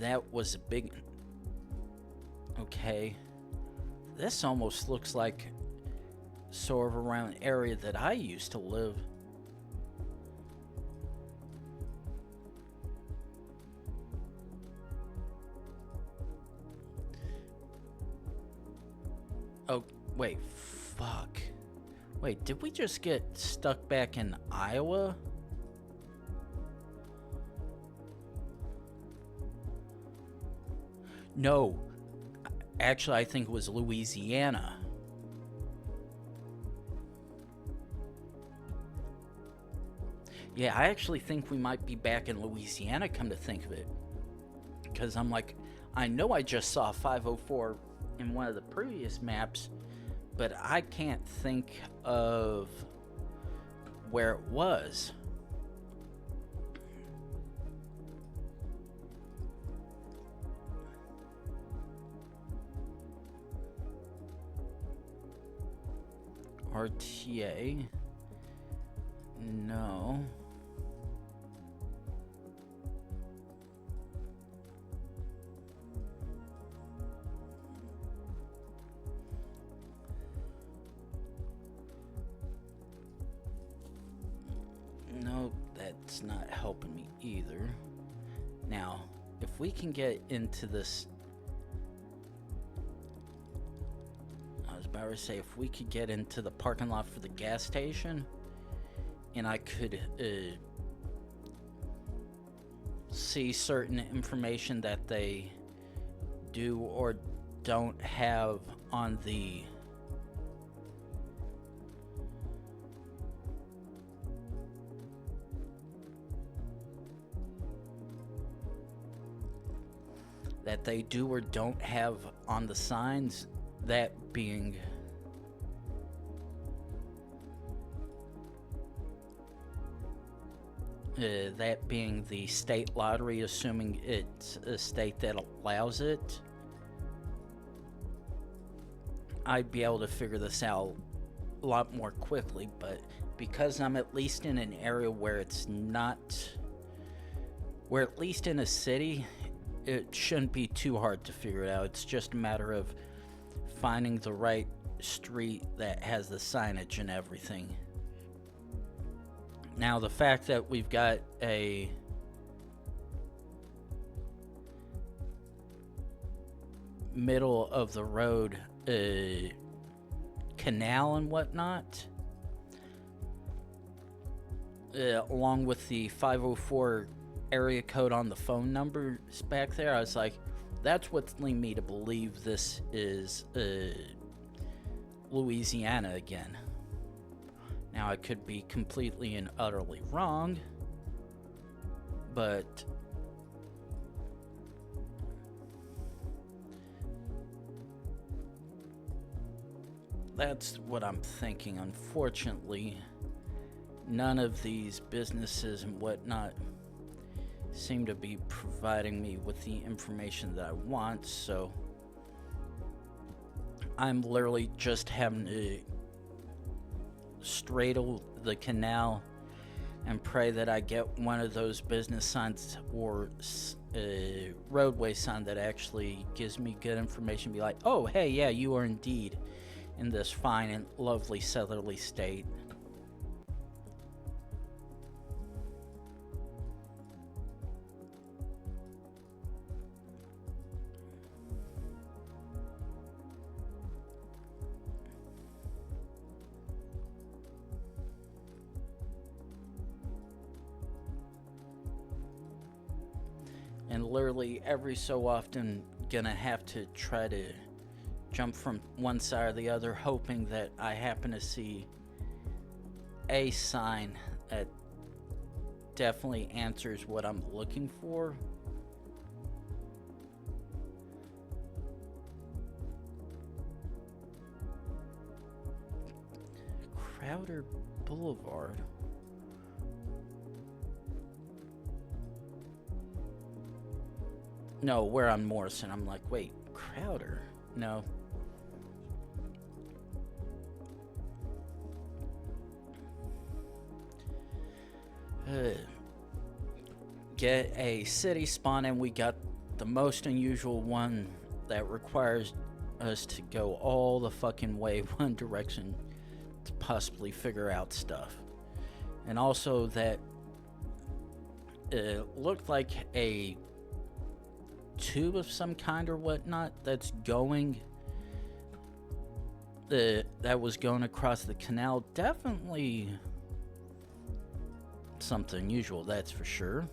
that was a big... Okay. This almost looks like sort of around an area that I used to live. Oh, wait, fuck. Wait, did we just get stuck back in Iowa? No. Actually, I think it was Louisiana. Yeah, I actually think we might be back in Louisiana, come to think of it. Because I'm like, I know I just saw 504 in one of the previous maps, but I can't think of where it was. RTA? No. No, that's not helping me either. Now, if we can get into this... I was about to say, if we could get into the parking lot for the gas station, and I could see certain information that they do or don't have on the signs, that being the state lottery, assuming it's a state that allows it, I'd be able to figure this out a lot more quickly. But because I'm at least in an area where it's not, where at least in a city, it shouldn't be too hard to figure it out. It's just a matter of finding the right street that has the signage and everything. Now, the fact that we've got a middle of the road canal and whatnot, along with the 504 area code on the phone numbers back there, I was like, that's what's leading me to believe this is Louisiana again. Now, I could be completely and utterly wrong, but that's what I'm thinking. Unfortunately, none of these businesses and whatnot seem to be providing me with the information that I want, so I'm literally just having to straddle the canal and pray that I get one of those business signs or a roadway sign that actually gives me good information. Be like, oh, hey, yeah, you are indeed in this fine and lovely southerly state. And literally every so often gonna have to try to jump from one side or the other, hoping that I happen to see a sign that definitely answers what I'm looking for. Crowder Boulevard. No, we're on Morrison. I'm like, wait, Crowder? No. Get a city spawn, and we got the most unusual one that requires us to go all the fucking way one direction to possibly figure out stuff. And also that it looked like a tube of some kind or whatnot that's going that was going across the canal. Definitely something unusual, that's for sure.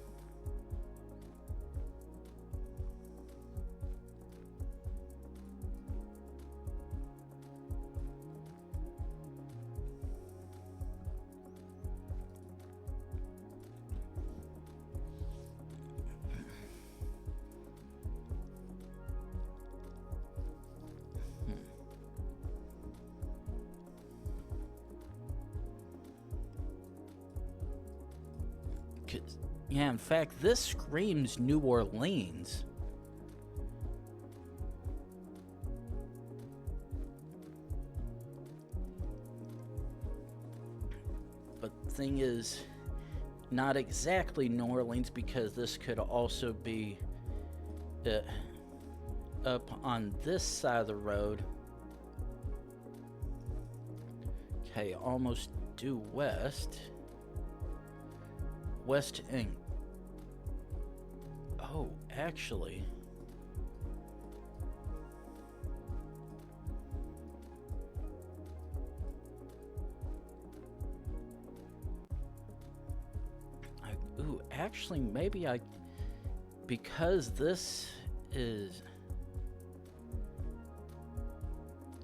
Yeah, in fact, this screams New Orleans. But the thing is, not exactly New Orleans, because this could also be up on this side of the road. Okay, almost due west. West Ink. Oh, actually. Actually, maybe because this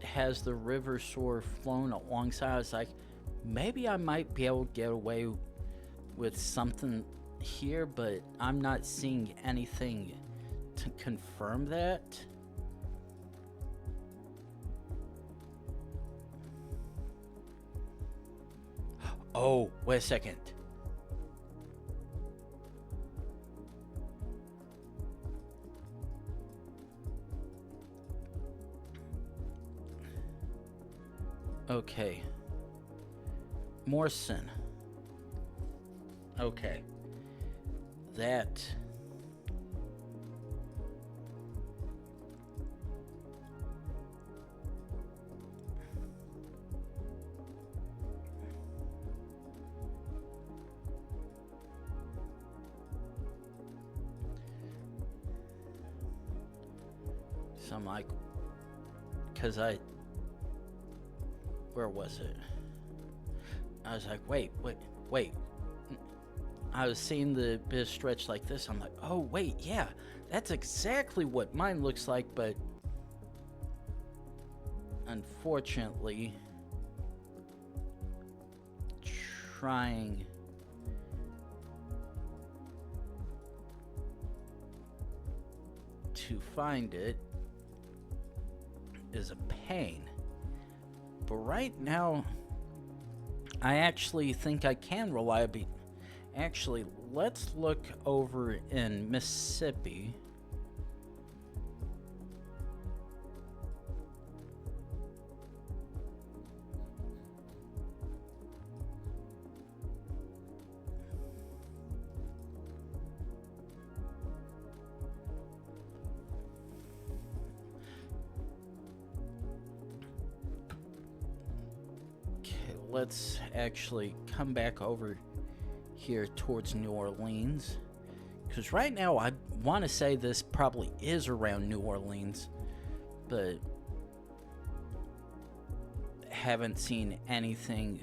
has the river shore flown alongside, it's like, maybe I might be able to get away with something here, but I'm not seeing anything to confirm that. Oh, wait a second. Okay. Morrison. Okay. That. So I'm like, because where was it? I was like, wait. I was seeing the bit stretch like this. I'm like, oh, wait, yeah, that's exactly what mine looks like, but unfortunately trying to find it is a pain. But right now, I actually think I can reliably... Actually, let's look over in Mississippi. Let's actually come back over here towards New Orleans, because right now I want to say this probably is around New Orleans, but haven't seen anything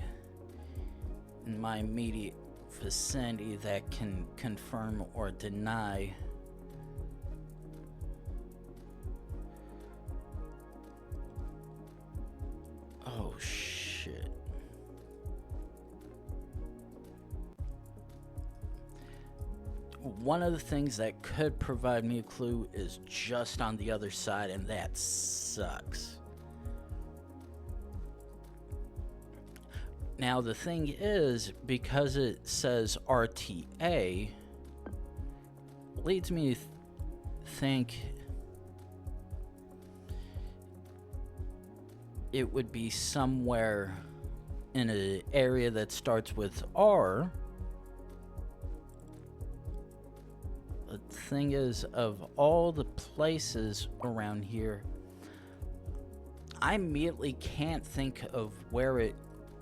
in my immediate vicinity that can confirm or deny. Oh shit. One of the things that could provide me a clue is just on the other side, and that sucks. Now the thing is, because it says RTA, leads me to think it would be somewhere in an area that starts with R. The thing is, of all the places around here, I immediately can't think of where it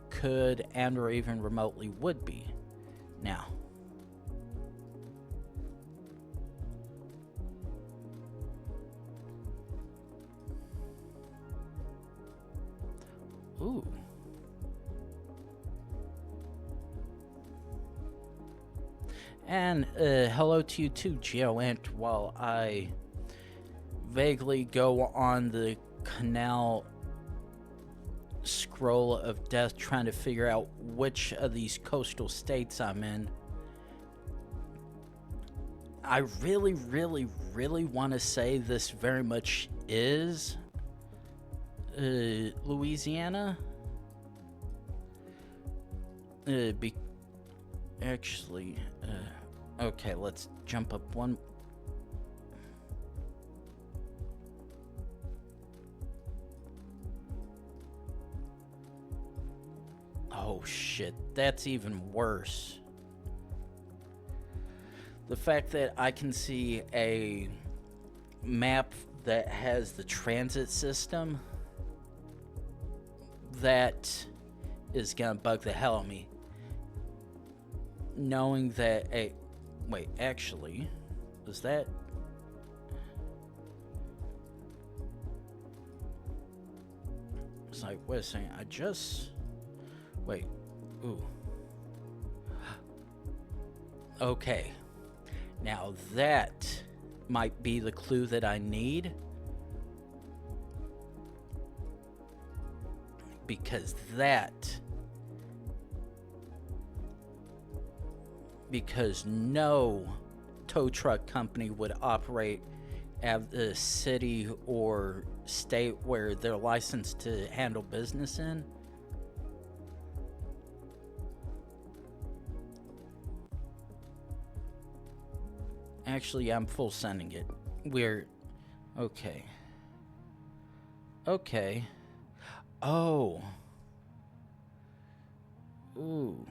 could and or even remotely would be. Now, ooh. And hello to you too, GeoEnt, while I vaguely go on the canal scroll of death trying to figure out which of these coastal states I'm in. I really, really, really want to say this very much is Louisiana. Actually, okay, let's jump up one. Oh shit, that's even worse. The fact that I can see a map that has the transit system, that is gonna bug the hell out of me. Knowing that a... Wait, actually, is that... It's like, wait a second, I just... Wait, ooh. Okay. Now that might be the clue that I need. Because no tow truck company would operate at the city or state where they're licensed to handle business in. Actually, I'm full sending it. We're... Okay. Okay. Oh. Ooh.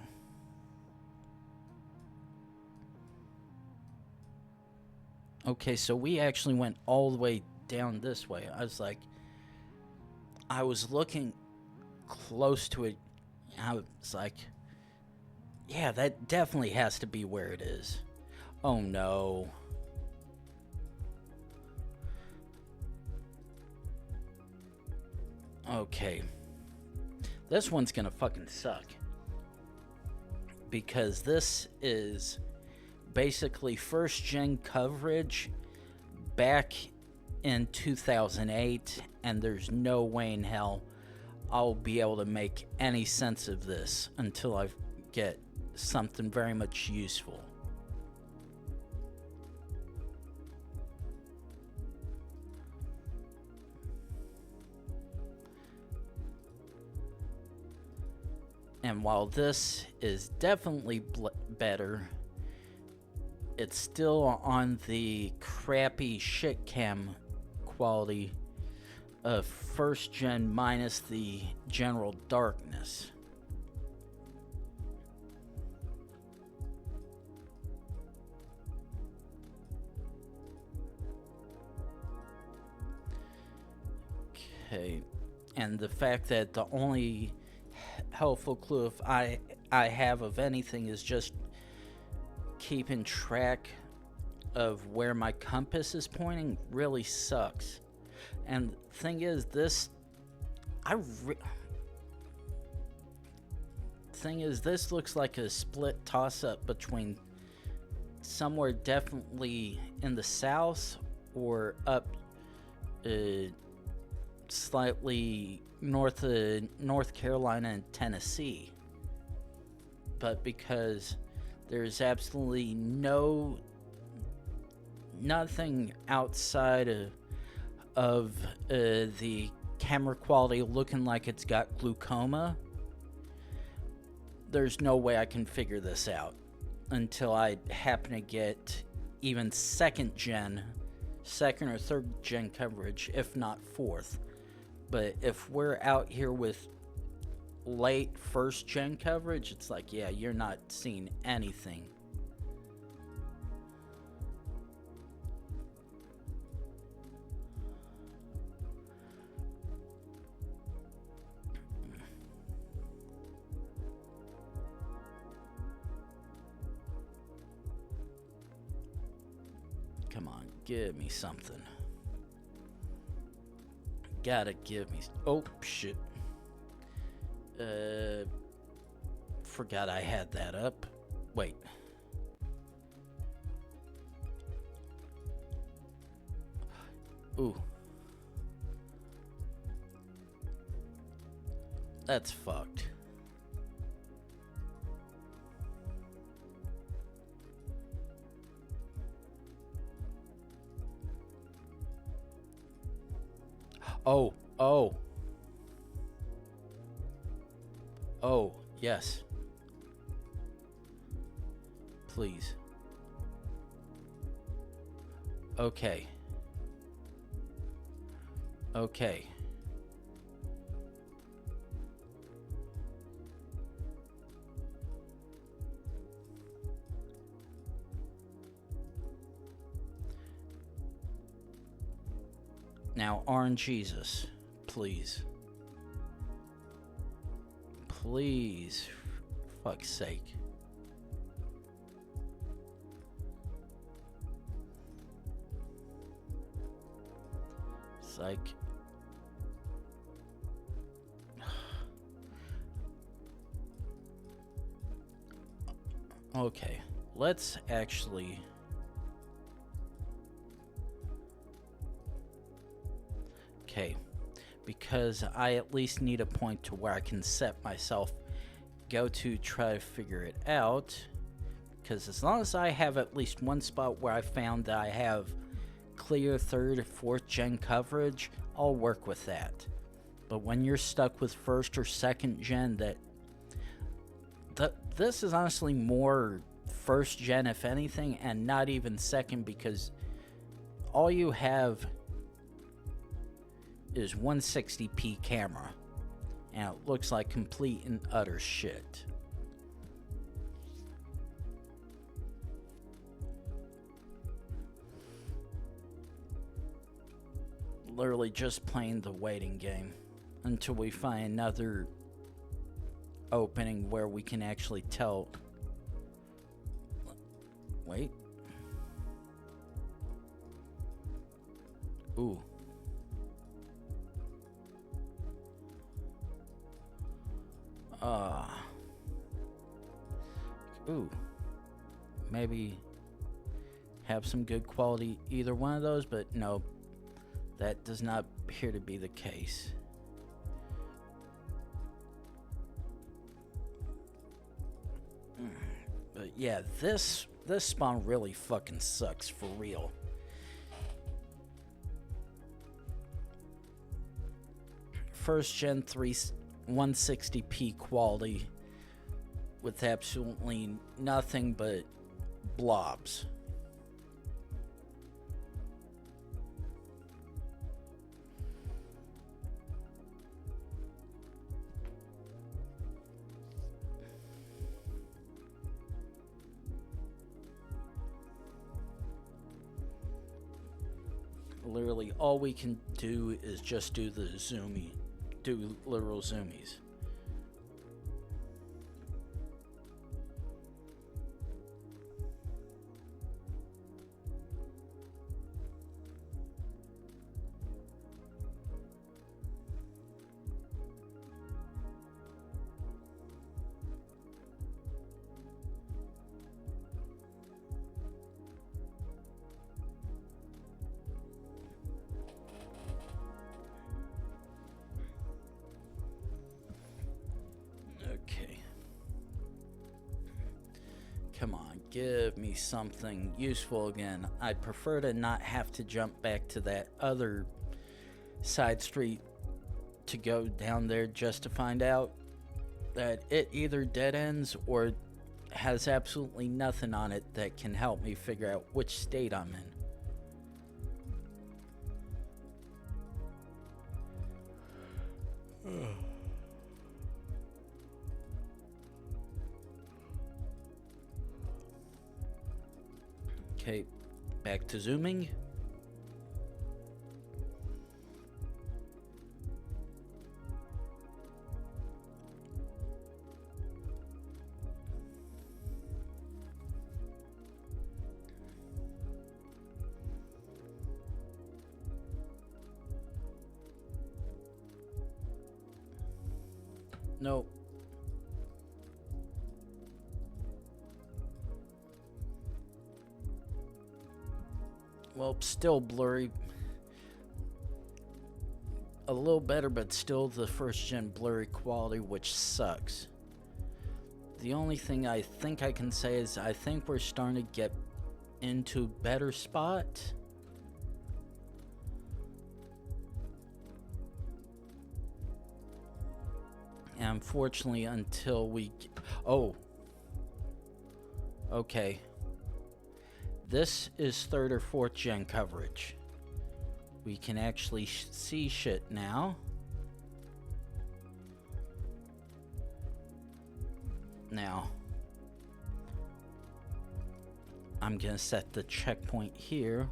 Okay, so we actually went all the way down this way. I was looking close to it. I was like, yeah, that definitely has to be where it is. Oh no. Okay. This one's gonna fucking suck. Because this is basically first gen coverage back in 2008, and there's no way in hell I'll be able to make any sense of this until I get something very much useful. And while this is definitely better, it's still on the crappy shit cam quality of first gen minus the general darkness. Okay, and the fact that the only helpful clue if I have of anything is just keeping track of where my compass is pointing really sucks. And thing is, this this looks like a split toss-up between somewhere definitely in the south or up slightly north of North Carolina and Tennessee. But because there's absolutely nothing outside of the camera quality looking like it's got glaucoma, there's no way I can figure this out until I happen to get even second or third gen coverage, if not fourth. But if we're out here with late first gen coverage, it's like, yeah, you're not seeing anything. Come on, give me something. Gotta give me... Oh, shit. Forgot I had that up. Wait. Ooh. That's fucked. Oh, yes. Please. Okay. Now, RNGesus, please. Please, for fuck's sake. It's like... Okay, let's actually... Okay, because I at least need a point to where I can set myself, go to try to figure it out, because as long as I have at least one spot where I found that I have clear third or fourth gen coverage, I'll work with that. But when you're stuck with first or second gen, this is honestly more first gen if anything, and not even second, because all you have is 160p camera, and it looks like complete and utter shit. Literally just playing the waiting game until we find another opening where we can actually tell. Wait. Ooh. Ooh. Maybe have some good quality either one of those, but no. That does not appear to be the case. But yeah, this spawn really fucking sucks for real. First gen 160p quality with absolutely nothing but blobs. Literally all we can do is just do the do literal zoomies. Okay. Come on, give me something useful again. I'd prefer to not have to jump back to that other side street to go down there just to find out that it either dead ends or has absolutely nothing on it that can help me figure out which state I'm in. Okay, back to zooming. Nope. Well, still blurry. A little better, but still the first gen blurry quality, which sucks. The only thing I think I can say is I think we're starting to get into a better spot. And unfortunately, until we... Oh. Okay. This is 3rd or 4th gen coverage. We can actually see shit now. Now, I'm gonna set the checkpoint here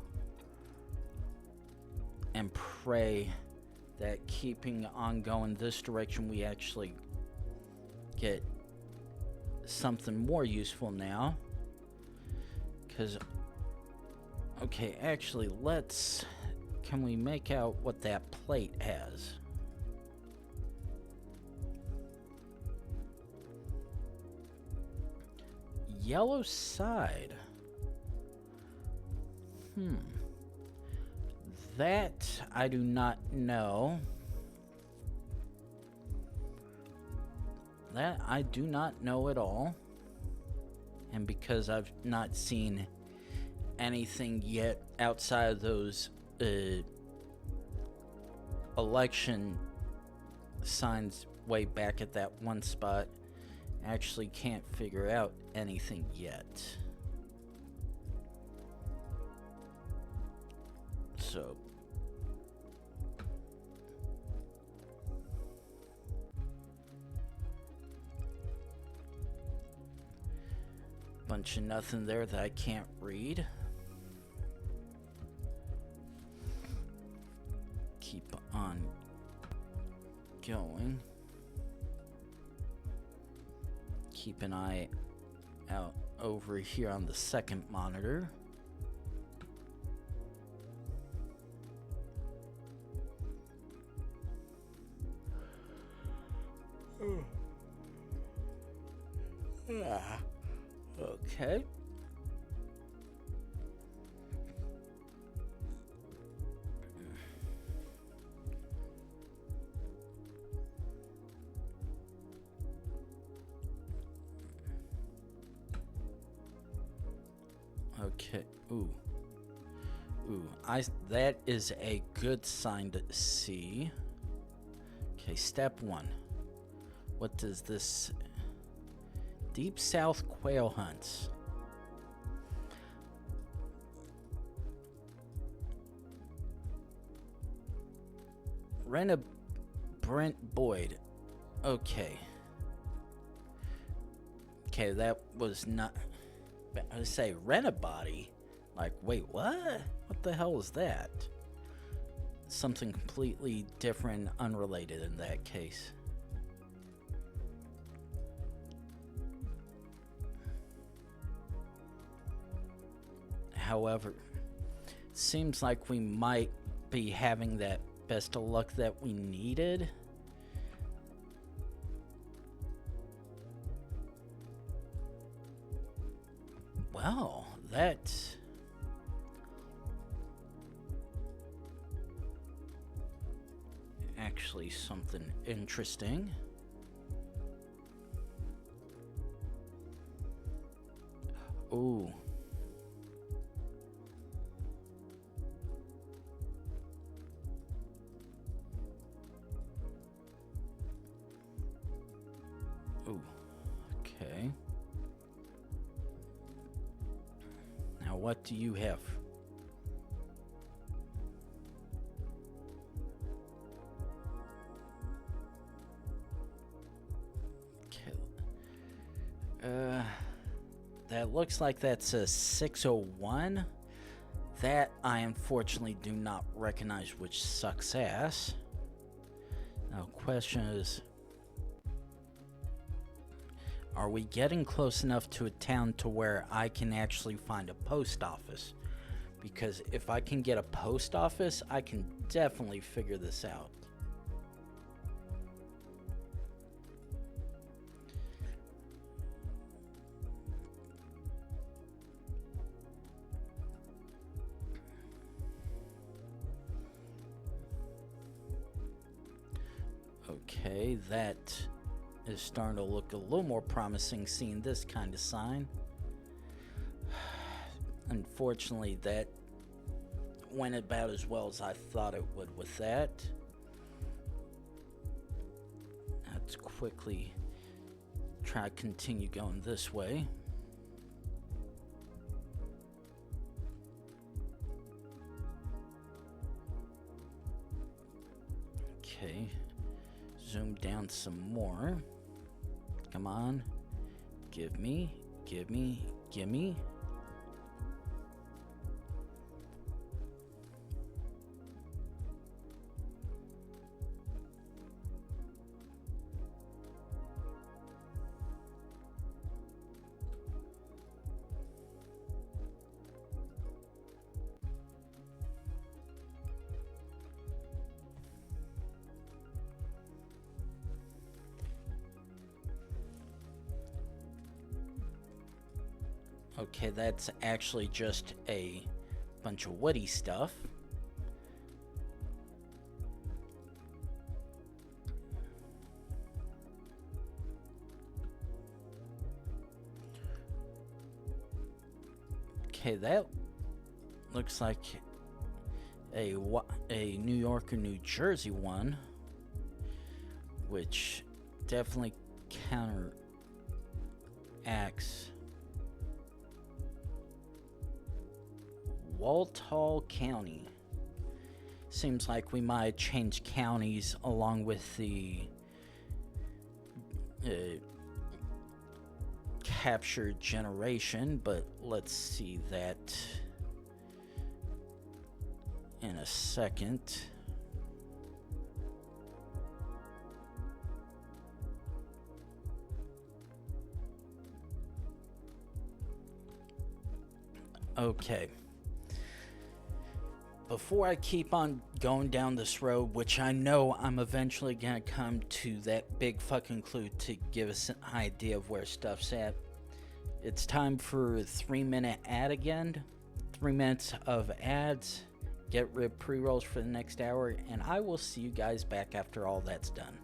and pray that keeping on going this direction we actually get something more useful now. Because, okay, actually can we make out what that plate has? Yellow side. That I do not know. That I do not know at all. And because I've not seen anything yet outside of those election signs way back at that one spot, actually can't figure out anything yet. So bunch of nothing there that I can't read. Keep on going. Keep an eye out over here on the second monitor. Okay. Okay. Ooh. Ooh. That is a good sign to see. Okay, step 1. What does this... Deep South quail hunts. Rena Brent Boyd. Okay. Okay, that was not... I say rent a body? Like, wait, what? What the hell is that? Something completely different, unrelated in that case. However, seems like we might be having that best of luck that we needed. Well, that's actually something interesting. Ooh. Ooh. Okay. Now what do you have? That looks like that's a 601. That I unfortunately do not recognize, which sucks ass. Now, question is, are we getting close enough to a town to where I can actually find a post office? Because if I can get a post office, I can definitely figure this out. Okay, that is starting to look a little more promising, seeing this kind of sign. Unfortunately, that went about as well as I thought it would with that. Let's quickly try to continue going this way. Okay. Zoom down some more. Come on. Give me, give me, give me. Okay, that's actually just a bunch of woody stuff. Okay, that looks like a New York or New Jersey one, which definitely counteracts Walthall County. Seems like we might change counties along with the captured generation, but let's see that in a second. Okay. Before I keep on going down this road, which I know I'm eventually gonna come to that big fucking clue to give us an idea of where stuff's at, it's time for a 3-minute ad again. 3 minutes of ads, get rid of pre-rolls for the next hour, and I will see you guys back after all that's done.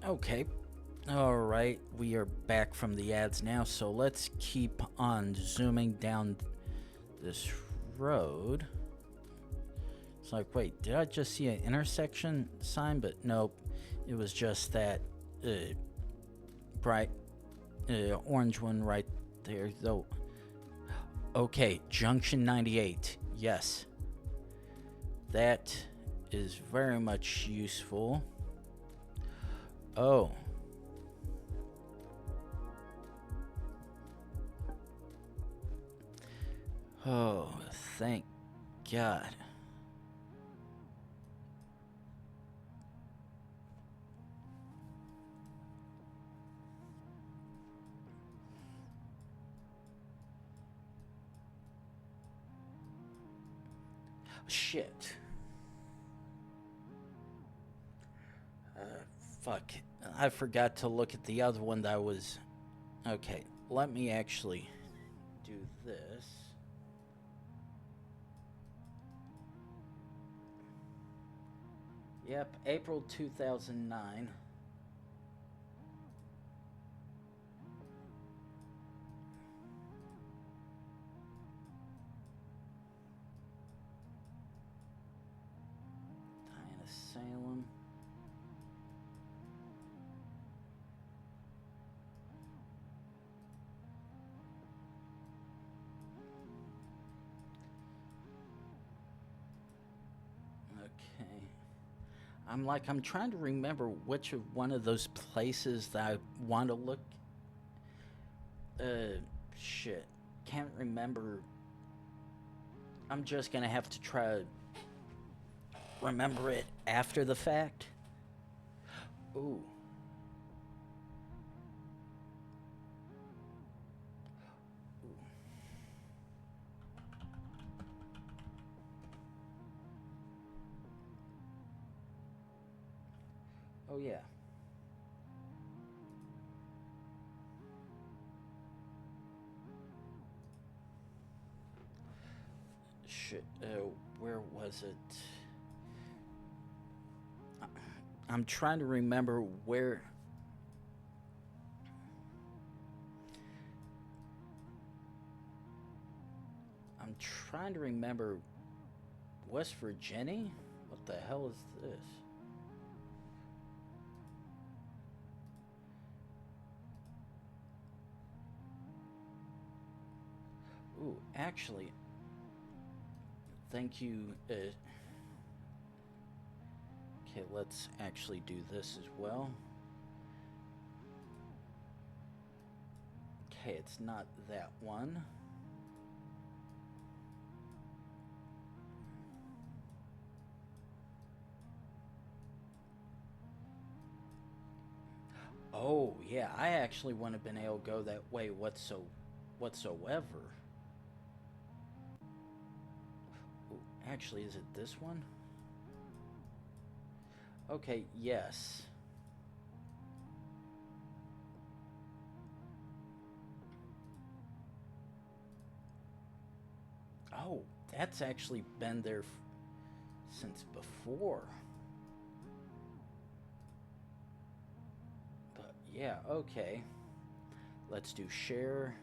Okay. All right, we are back from the ads now, so let's keep on zooming down this road. It's like, wait, did I just see an intersection sign? But nope, it was just that bright orange one right there, though. Okay, Junction 98, yes. That is very much useful. Oh. Oh, thank God. Shit. Fuck. I forgot to look at the other one that was... Okay, let me actually do this. Yep, April 2009. Diana Salem. Okay. I'm trying to remember which of one of those places that I want to look. Shit. Can't remember. I'm just gonna have to try to remember it after the fact. Ooh. Oh yeah. Shit. Where was it? I'm trying to remember where. I'm trying to remember West Virginia? What the hell is this? Ooh, actually, thank you. Okay, let's actually do this as well. Okay, it's not that one. Oh, yeah, I actually wouldn't have been able to go that way whatsoever. Ooh, actually, is it this one? Okay, yes. Oh, that's actually been there since before. But yeah, okay. Let's do share,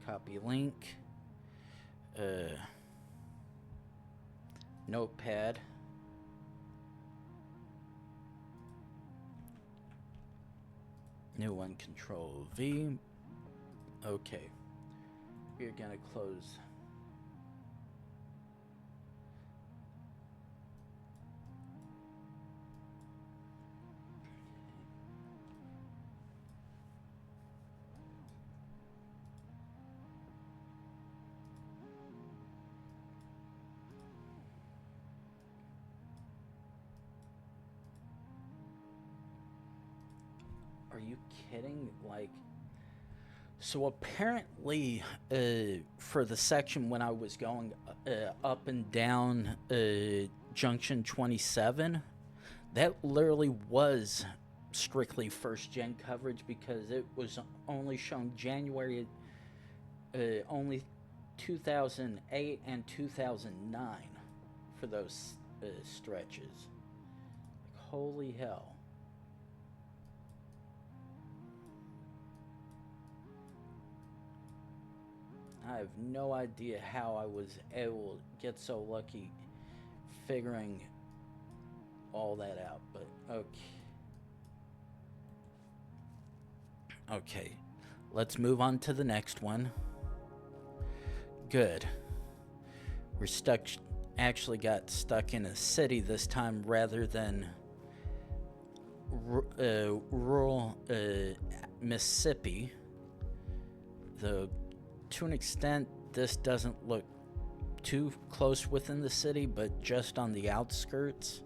copy link, notepad. New one, Control V. Okay. We're gonna close. Are you kidding? Like, so apparently, for the section when I was going up and down Junction 27, that literally was strictly first gen coverage because it was only shown January, only 2008 and 2009 for those stretches. Like, holy hell. I have no idea how I was able to get so lucky figuring all that out, but okay. Okay, let's move on to the next one. Good. We're stuck, actually got stuck in a city this time rather than rural Mississippi. Though, to an extent, this doesn't look too close within the city, but just on the outskirts.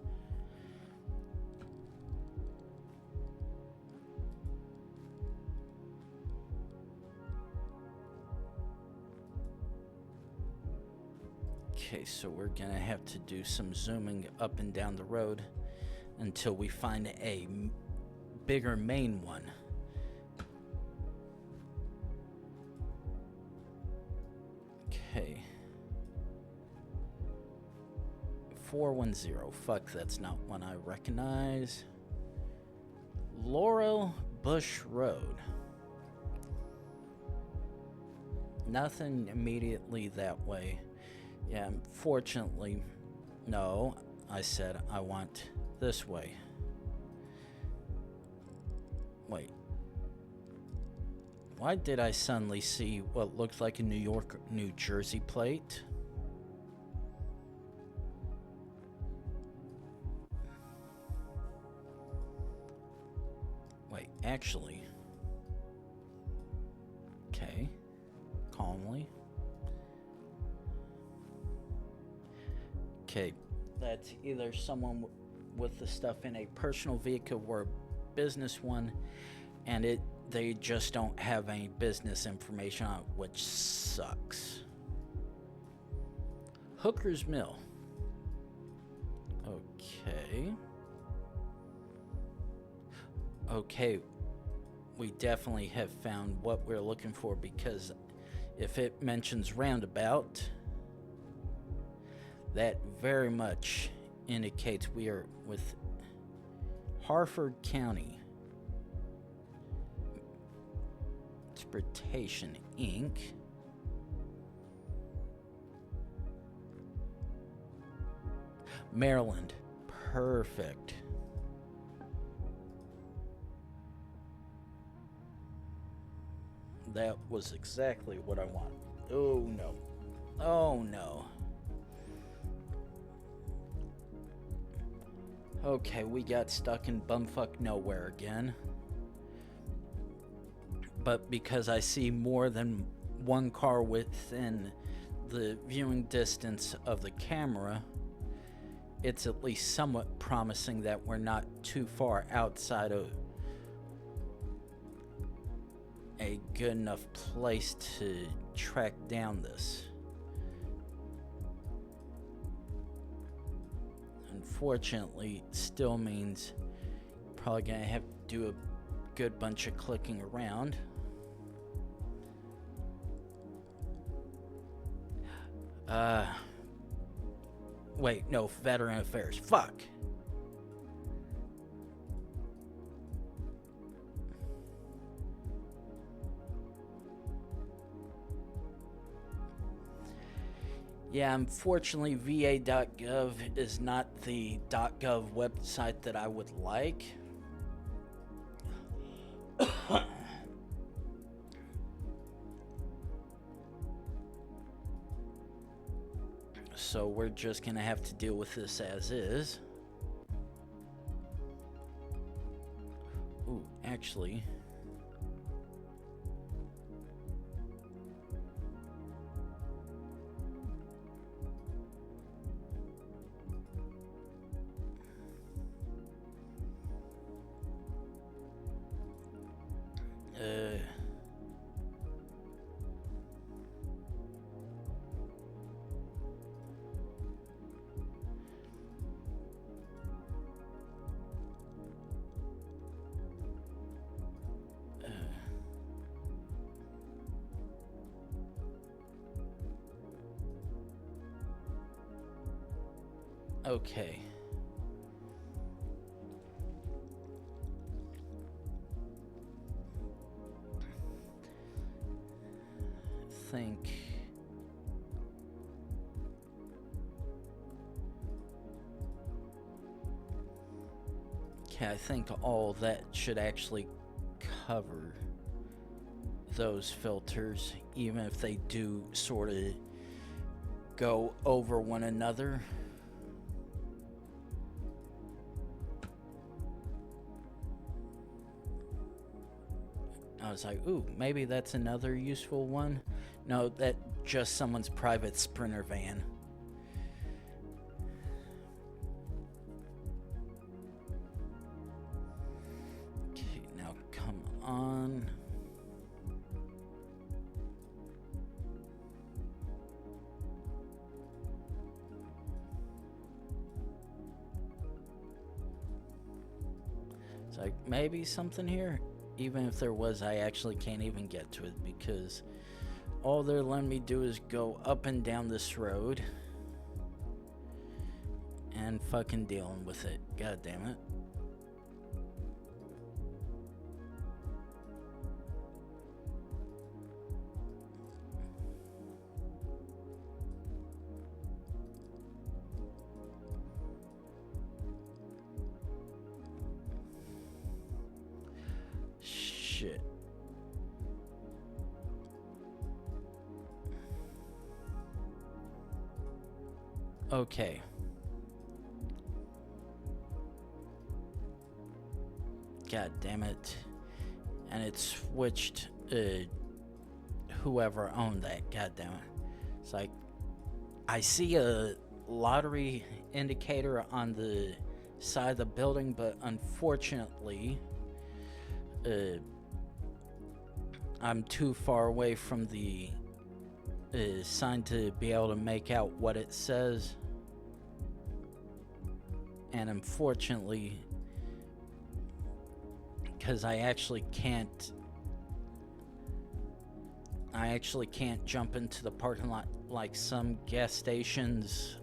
Okay, so we're gonna have to do some zooming up and down the road until we find a bigger main one. Okay. 410. Fuck, that's not one I recognize. Laurel Bush Road. Nothing immediately that way. Yeah, unfortunately, no. I said I want this way. Wait. Why did I suddenly see what looked like a New York, New Jersey plate? Wait, actually. Okay. Calmly. Okay, that's either someone with the stuff in a personal vehicle or a business one, and they just don't have any business information on it, which sucks. Hooker's Mill. Okay. Okay, we definitely have found what we're looking for, because if it mentions roundabout, that very much indicates we are with Harford County Transportation Inc. Maryland. Perfect. That was exactly what I want. Oh no. Oh no. Okay, we got stuck in bumfuck nowhere again. But because I see more than one car within the viewing distance of the camera, it's at least somewhat promising that we're not too far outside of a good enough place to track down this. Unfortunately, still means probably gonna have to do a good bunch of clicking around. Wait, no, Veteran Affairs. Fuck. Yeah, unfortunately, va.gov is not the .gov website that I would like. So we're just gonna have to deal with this as is. Ooh, actually. Okay. Think. Okay, I think all that should actually cover those filters, even if they do sort of go over one another. I was like, ooh, maybe that's another useful one. No, that's just someone's private Sprinter van. Okay, now come on. It's like, maybe something here. Even if there was, I actually can't even get to it because all they're letting me do is go up and down this road and fucking dealing with it. God damn it. Shit. Okay. God damn it. And it switched whoever owned that. God damn it. It's like, I see a lottery indicator on the side of the building, but unfortunately, I'm too far away from the sign to be able to make out what it says. And unfortunately, because I actually can't jump into the parking lot like some gas stations,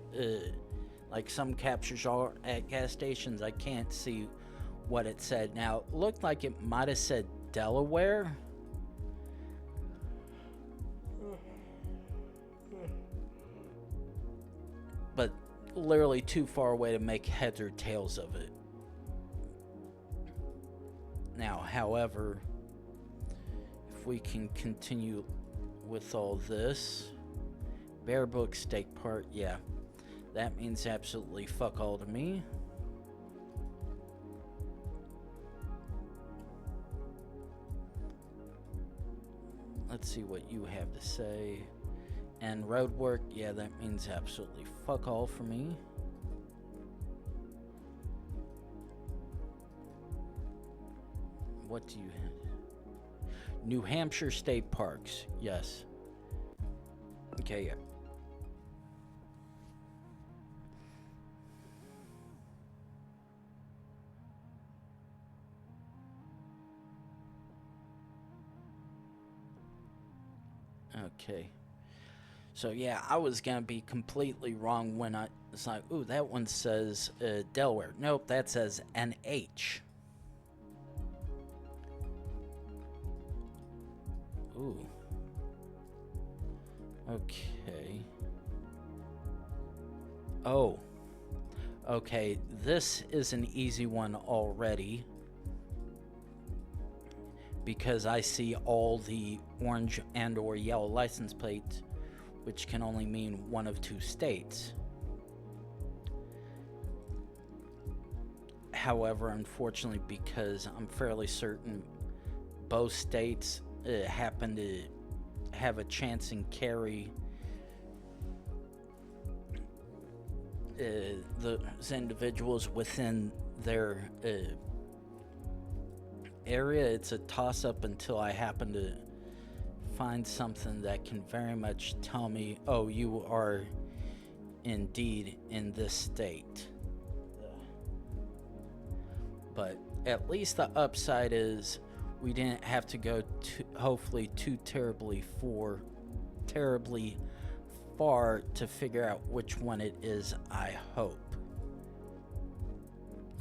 like some captures are at gas stations. I can't see what it said. Now, it looked like it might have said Delaware. But literally too far away to make heads or tails of it. Now, however, if we can continue with all this, Bear Brook State Park, yeah, that means absolutely fuck all to me. Let's see what you have to say. And road work, yeah, that means absolutely fuck all for me. What do you have? New Hampshire State Parks, yes. Okay, yeah. Okay. So yeah, I was gonna be completely wrong when I was like, ooh, that one says Delaware. Nope, that says NH. Ooh. Okay. Oh. Okay, this is an easy one already. Because I see all the orange and or yellow license plates, which can only mean one of two states. However, unfortunately, because I'm fairly certain both states happen to have a chance and carry those individuals within their area, it's a toss-up until I happen to find something that can very much tell me, oh, you are indeed in this state. But at least the upside is we didn't have to go hopefully too terribly far to figure out which one it is, I hope.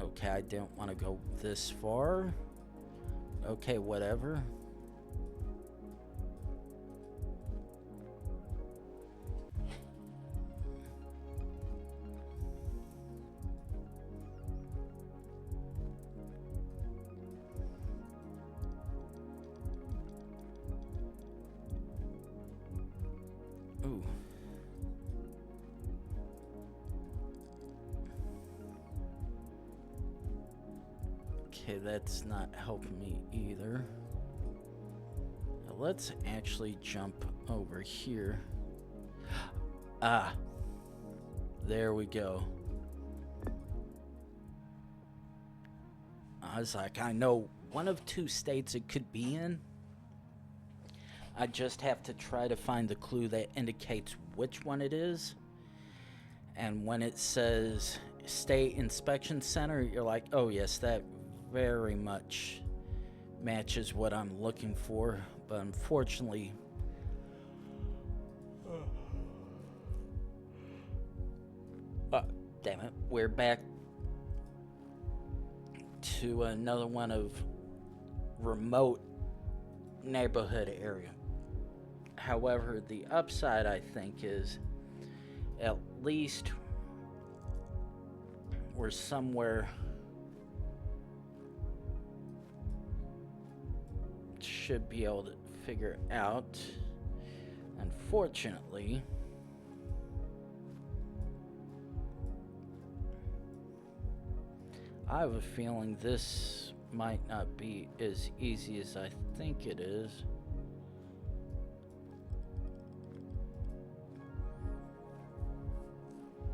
Okay, I didn't want to go this far. Okay, whatever. Ooh. Okay, that's not helping me either. Now let's actually jump over here. Ah, there we go. I was like, I know one of two states it could be in. I just have to try to find the clue that indicates which one it is. And when it says State Inspection Center, you're like, oh yes, that very much matches what I'm looking for. But unfortunately, damn it, we're back to another one of remote neighborhood area. However, the upside, I think, is at least we're somewhere should be able to figure out. Unfortunately, I have a feeling this might not be as easy as I think it is.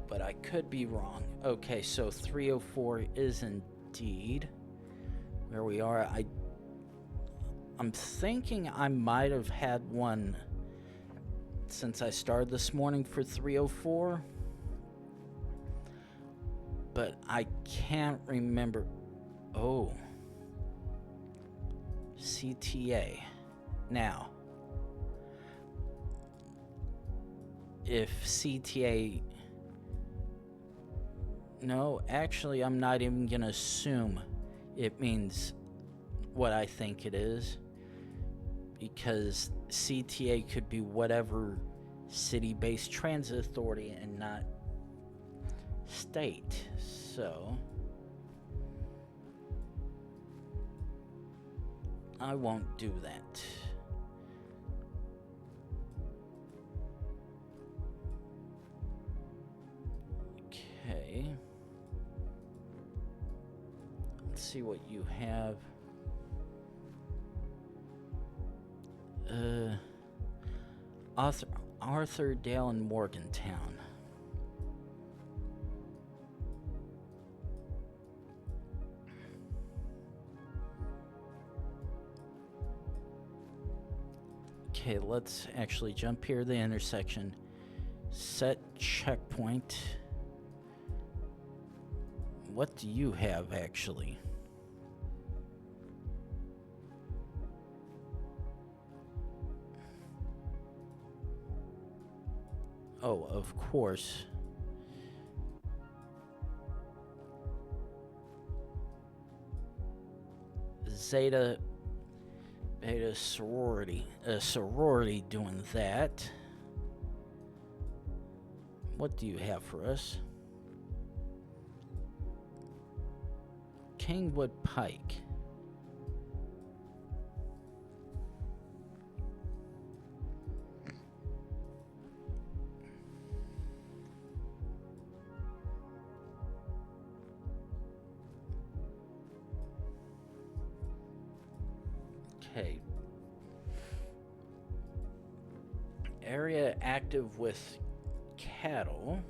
But I could be wrong. Okay, so 304 is indeed where we are. I'm thinking I might have had one since I started this morning for 304. But I can't remember. Oh. CTA. Now, if CTA... No, actually, I'm not even going to assume it means what I think it is. Because CTA could be whatever city-based transit authority and not state. So I won't do that. Okay. Let's see what you have. Arthur Dale and Morgantown. Okay, let's actually jump here to the intersection. Set checkpoint. What do you have, actually? Oh, of course. Zeta Beta sorority. A sorority doing that. What do you have for us? Kingwood Pike. Okay. Area active with cattle.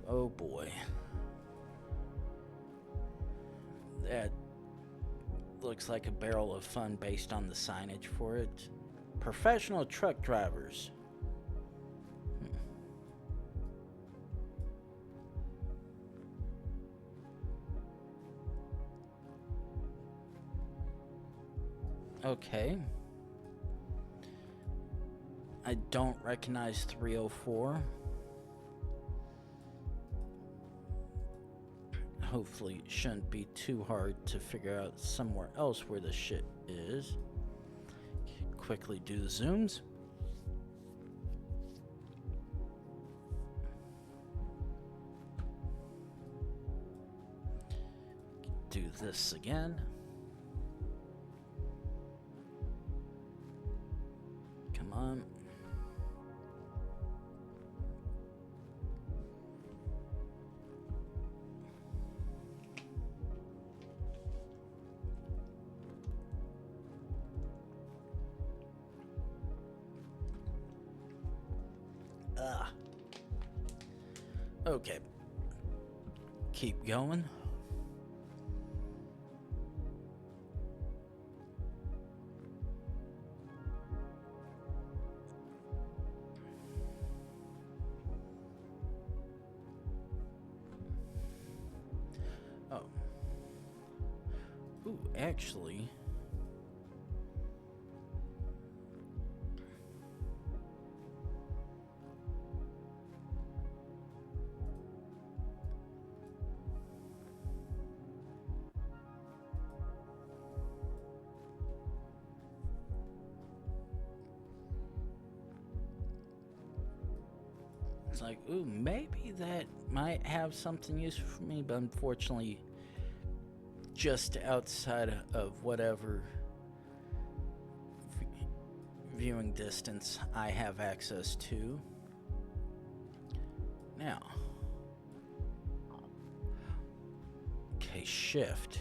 Oh boy. That looks like a barrel of fun based on the signage for it. Professional truck drivers. Okay. I don't recognize 304. Hopefully it shouldn't be too hard to figure out somewhere else where the shit is. Quickly do the zooms. do this again. Come on. Okay. Keep going. Oh. Ooh, actually. It's like, ooh, maybe that might have something useful for me, but unfortunately, just outside of whatever viewing distance I have access to. Now, okay, shift.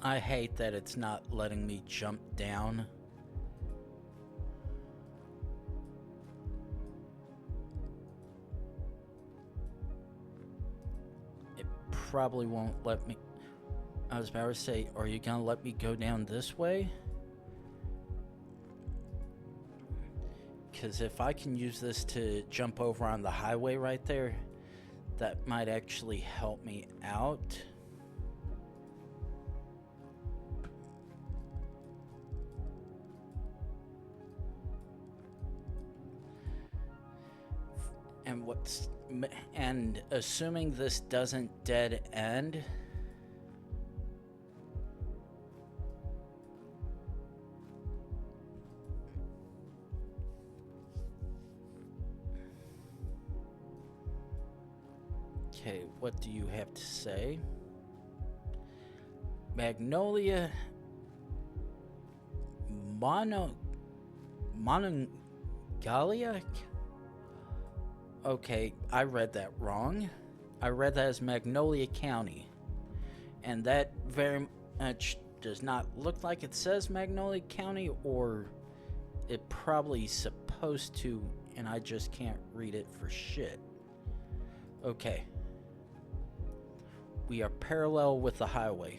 I hate that it's not letting me jump down. It probably won't let me. I was about to say, are you gonna let me go down this way? Because if I can use this to jump over on the highway right there, that might actually help me out. And assuming this doesn't dead end, okay, what do you have to say? Magnolia Monogalia? Okay, I read that wrong. I read that as Magnolia County. And that very much does not look like it says Magnolia County, or it probably supposed to, and I just can't read it for shit. Okay. We are parallel with the highway.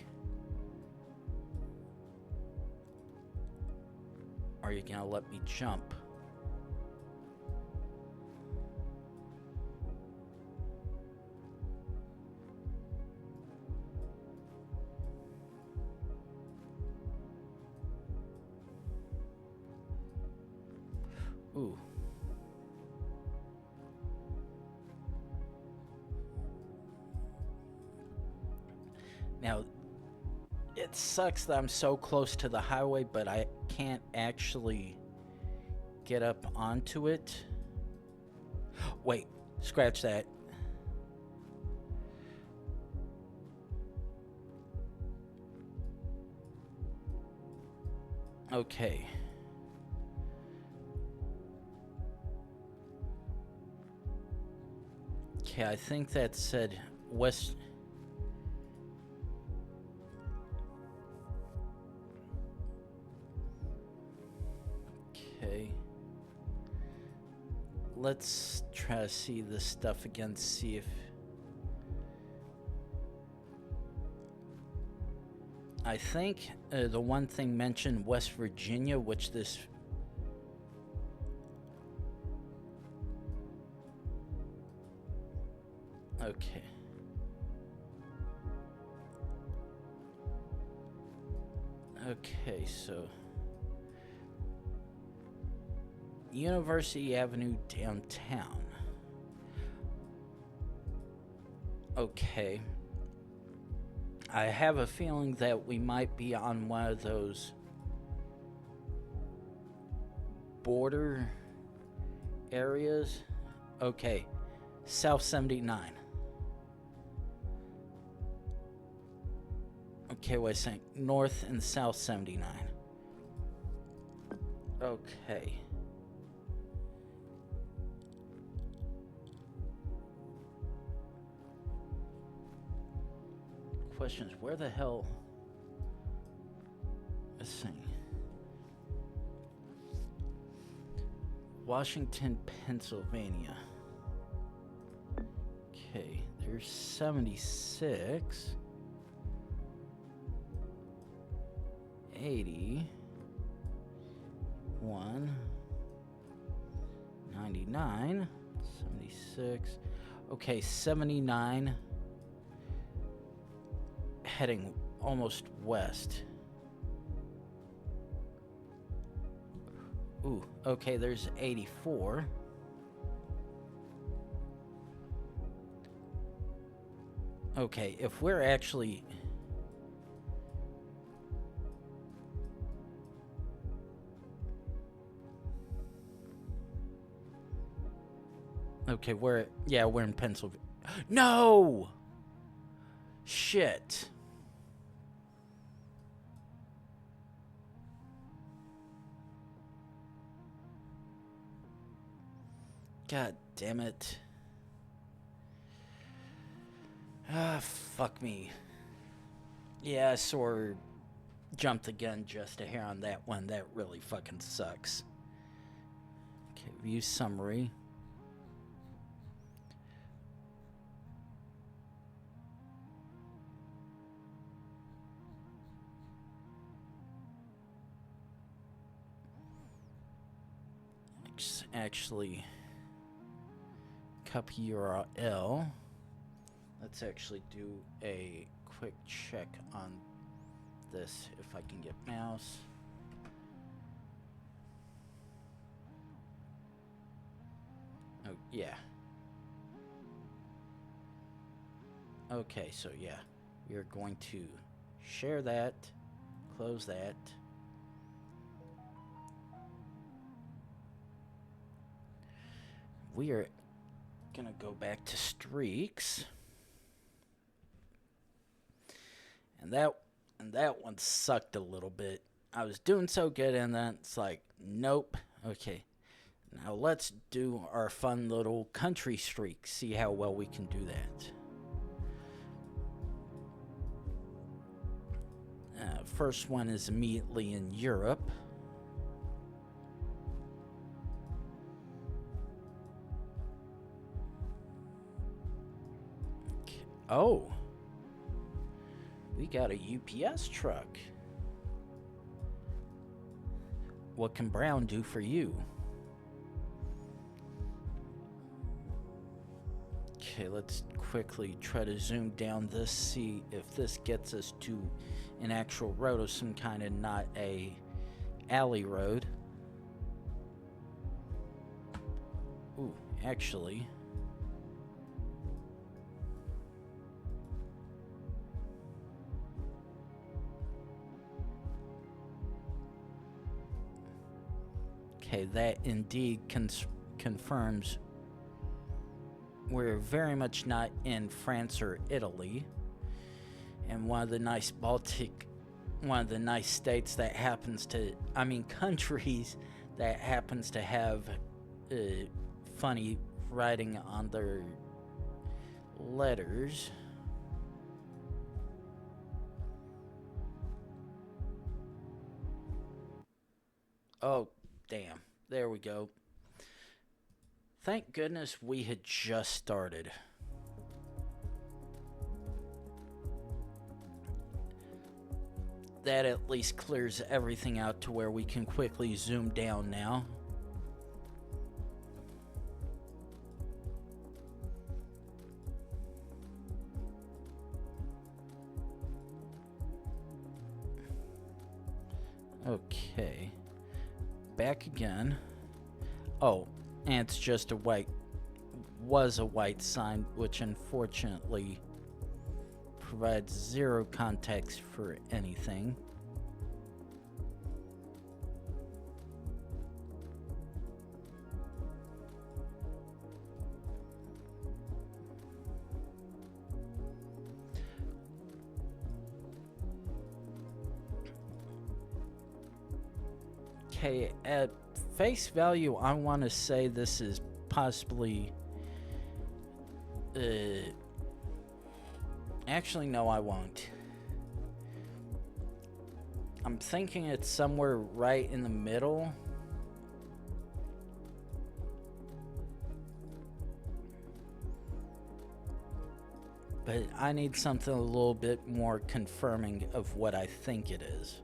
Are you gonna let me jump? Ooh. Now, it sucks that I'm so close to the highway, but I can't actually get up onto it. Wait, scratch that. Okay. Okay, I think that said west. Okay. Let's try to see this stuff again, see if... I think the one thing mentioned West Virginia, which this... Okay. Okay, so... University Avenue downtown. Okay. I have a feeling that we might be on one of those border areas. Okay, South 79. Okay, wait a second. North and South 79. Okay. Question is, where the hell? Let's see. Washington, Pennsylvania. Okay, there's 76. 80. 1. 99. 76. Okay, 79. Heading almost west. Ooh, okay, there's 84. Okay, if we're actually... Okay, we're in Pennsylvania. No! Shit. God damn it. Ah, fuck me. Yeah, I sort of jumped the gun just a hair on that one. That really fucking sucks. Okay, view summary. Actually, copy URL. Let's actually do a quick check on this if I can get mouse. Oh, yeah. Okay, so yeah, we are going to share that, close that. We are gonna go back to streaks. And that one sucked a little bit. I was doing so good and then it's like, nope. Okay. Now let's do our fun little country streak. See how well we can do that. First one is immediately in Europe. Oh, we got a UPS truck. What can Brown do for you? Okay, let's quickly try to zoom down this, see if this gets us to an actual road of some kind and not a alley road. Ooh, actually... Okay, that indeed confirms we're very much not in France or Italy. And one of the nice states that happens to, countries that happens to have funny writing on their letters. Oh, damn. There we go. Thank goodness we had just started. That at least clears everything out to where we can quickly zoom down now. Okay. Back again. Oh, and it's just was a white sign, which unfortunately provides zero context for anything. Okay, at face value, I want to say this is possibly... actually, no, I won't. I'm thinking it's somewhere right in the middle. But I need something a little bit more confirming of what I think it is.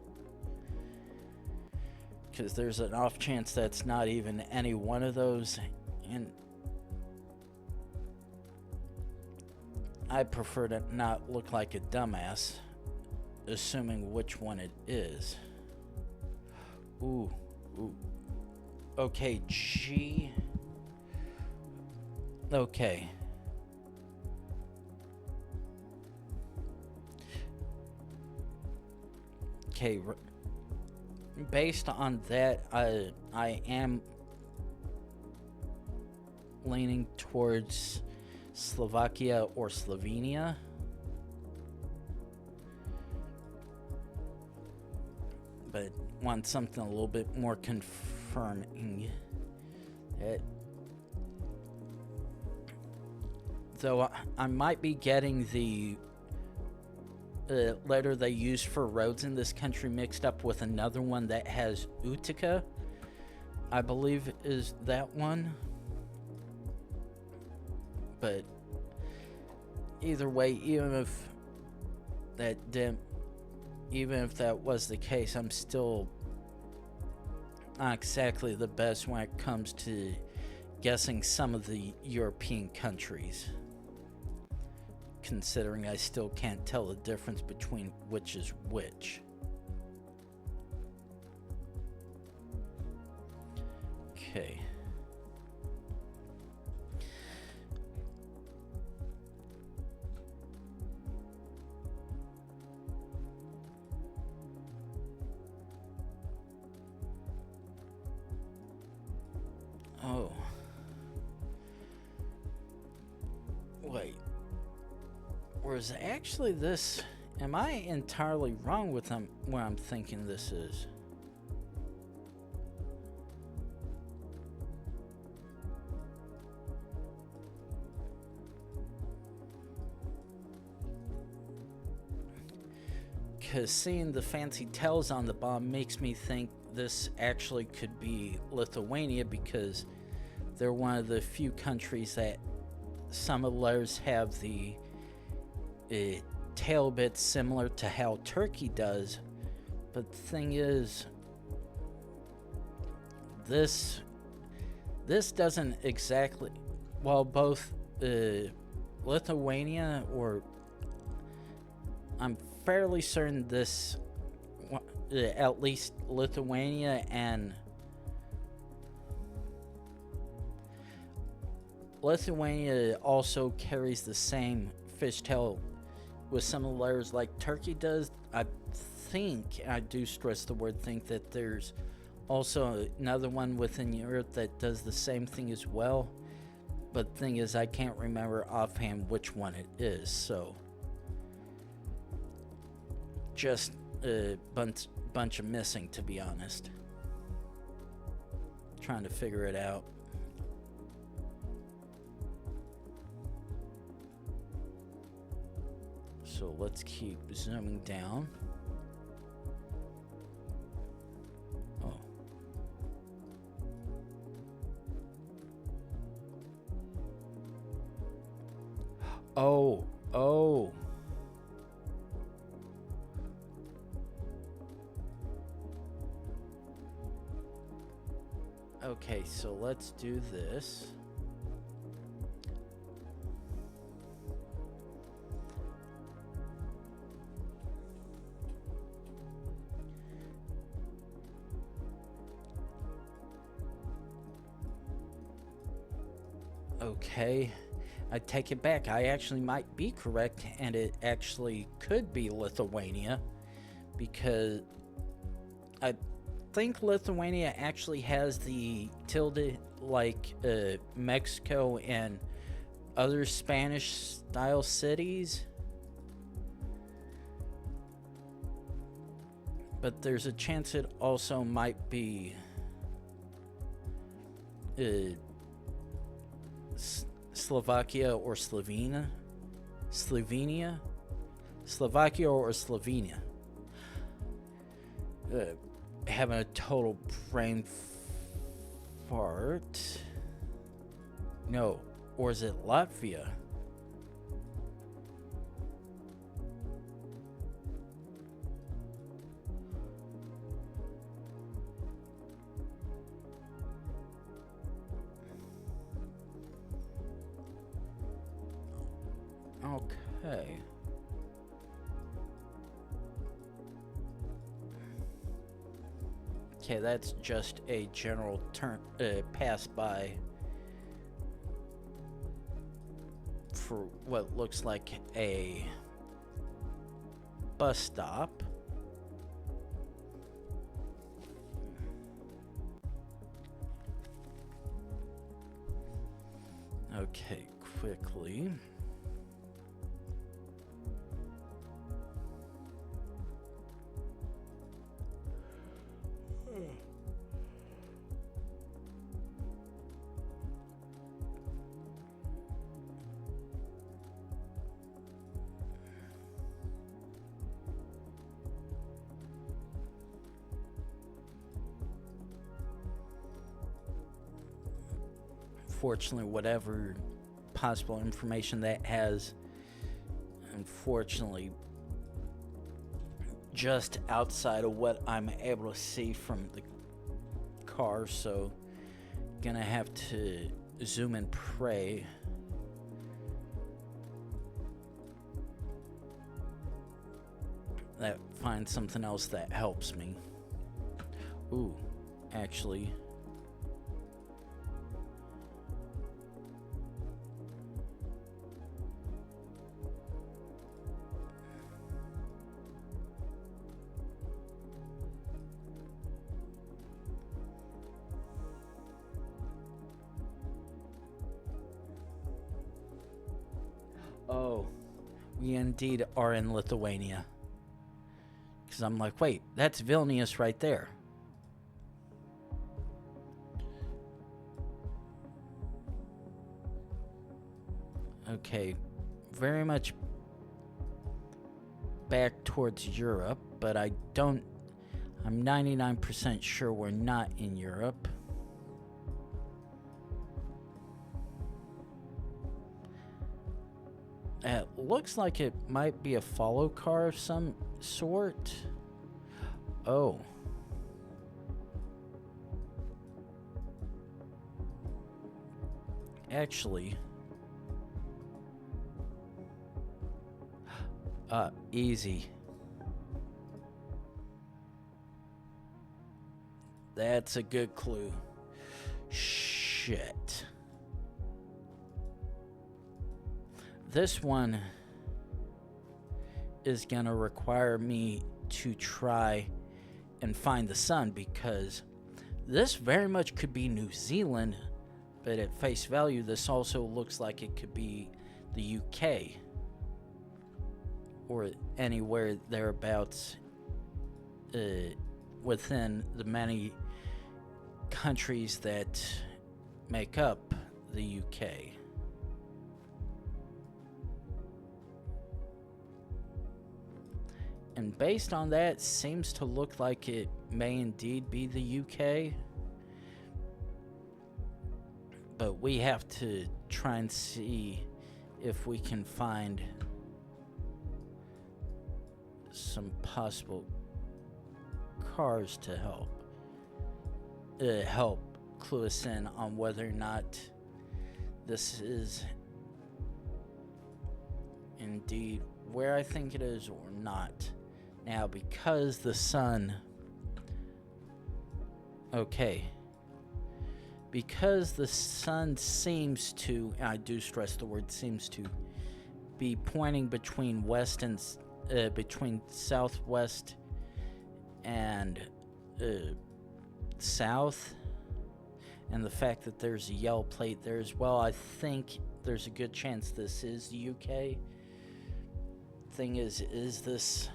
Because there's an off chance that's not even any one of those, and I prefer to not look like a dumbass assuming which one it is. Ooh. Okay, G. Okay. Okay, based on that, I am leaning towards Slovakia or Slovenia. But want something a little bit more confirming. Though I might be getting the letter they use for roads in this country mixed up with another one that has Utica, I believe is that one. But either way, even if that was the case, I'm still not exactly the best when it comes to guessing some of the European countries, considering I still can't tell the difference between which is which. Okay. Oh. Wait. Or is actually this... Am I entirely wrong with where I'm thinking this is? Because seeing the fancy tells on the bomb makes me think this actually could be Lithuania, because they're one of the few countries that some of the letters have the tail bit similar to how Turkey does. But the thing is, this doesn't exactly... Well, both Lithuania, or I'm fairly certain this, at least Lithuania and Lithuania also carries the same fishtail with some of the letters like Turkey does. I think, I do stress the word think, that there's also another one within Europe that does the same thing as well. But the thing is, I can't remember offhand which one it is, so just a bunch of missing, to be honest. Trying to figure it out. So let's keep zooming down. Oh. Okay, so let's do this. Okay, I take it back. I actually might be correct, and it actually could be Lithuania, because I think Lithuania actually has the tilde like Mexico and other Spanish-style cities. But there's a chance it also might be Slovakia or Slovenia. Slovakia or Slovenia. Having a total brain fart. No, or is it Latvia? Okay. Okay, that's just a general pass by for what looks like a bus stop. Okay, quickly. Unfortunately, whatever possible information that has, unfortunately, just outside of what I'm able to see from the car, so gonna have to zoom and pray that finds something else that helps me. Ooh, actually, oh, we indeed are in Lithuania. Because I'm like, wait, that's Vilnius right there. Okay, very much back towards Europe, but I'm 99% sure we're not in Europe. It looks like it might be a follow car of some sort. Oh. Actually. Easy. That's a good clue. Shit. This one is gonna require me to try and find the sun, because this very much could be New Zealand, but at face value this also looks like it could be the UK or anywhere thereabouts within the many countries that make up the UK. And based on that, seems to look like it may indeed be the UK. But we have to try and see if we can find some possible cars to help clue us in on whether or not this is indeed where I think it is or not. Now, because the sun, okay, because the sun seems to, and I do stress the word seems to, be pointing between west and between southwest and south, and the fact that there's a yellow plate there as well, I think there's a good chance this is the UK. Thing is this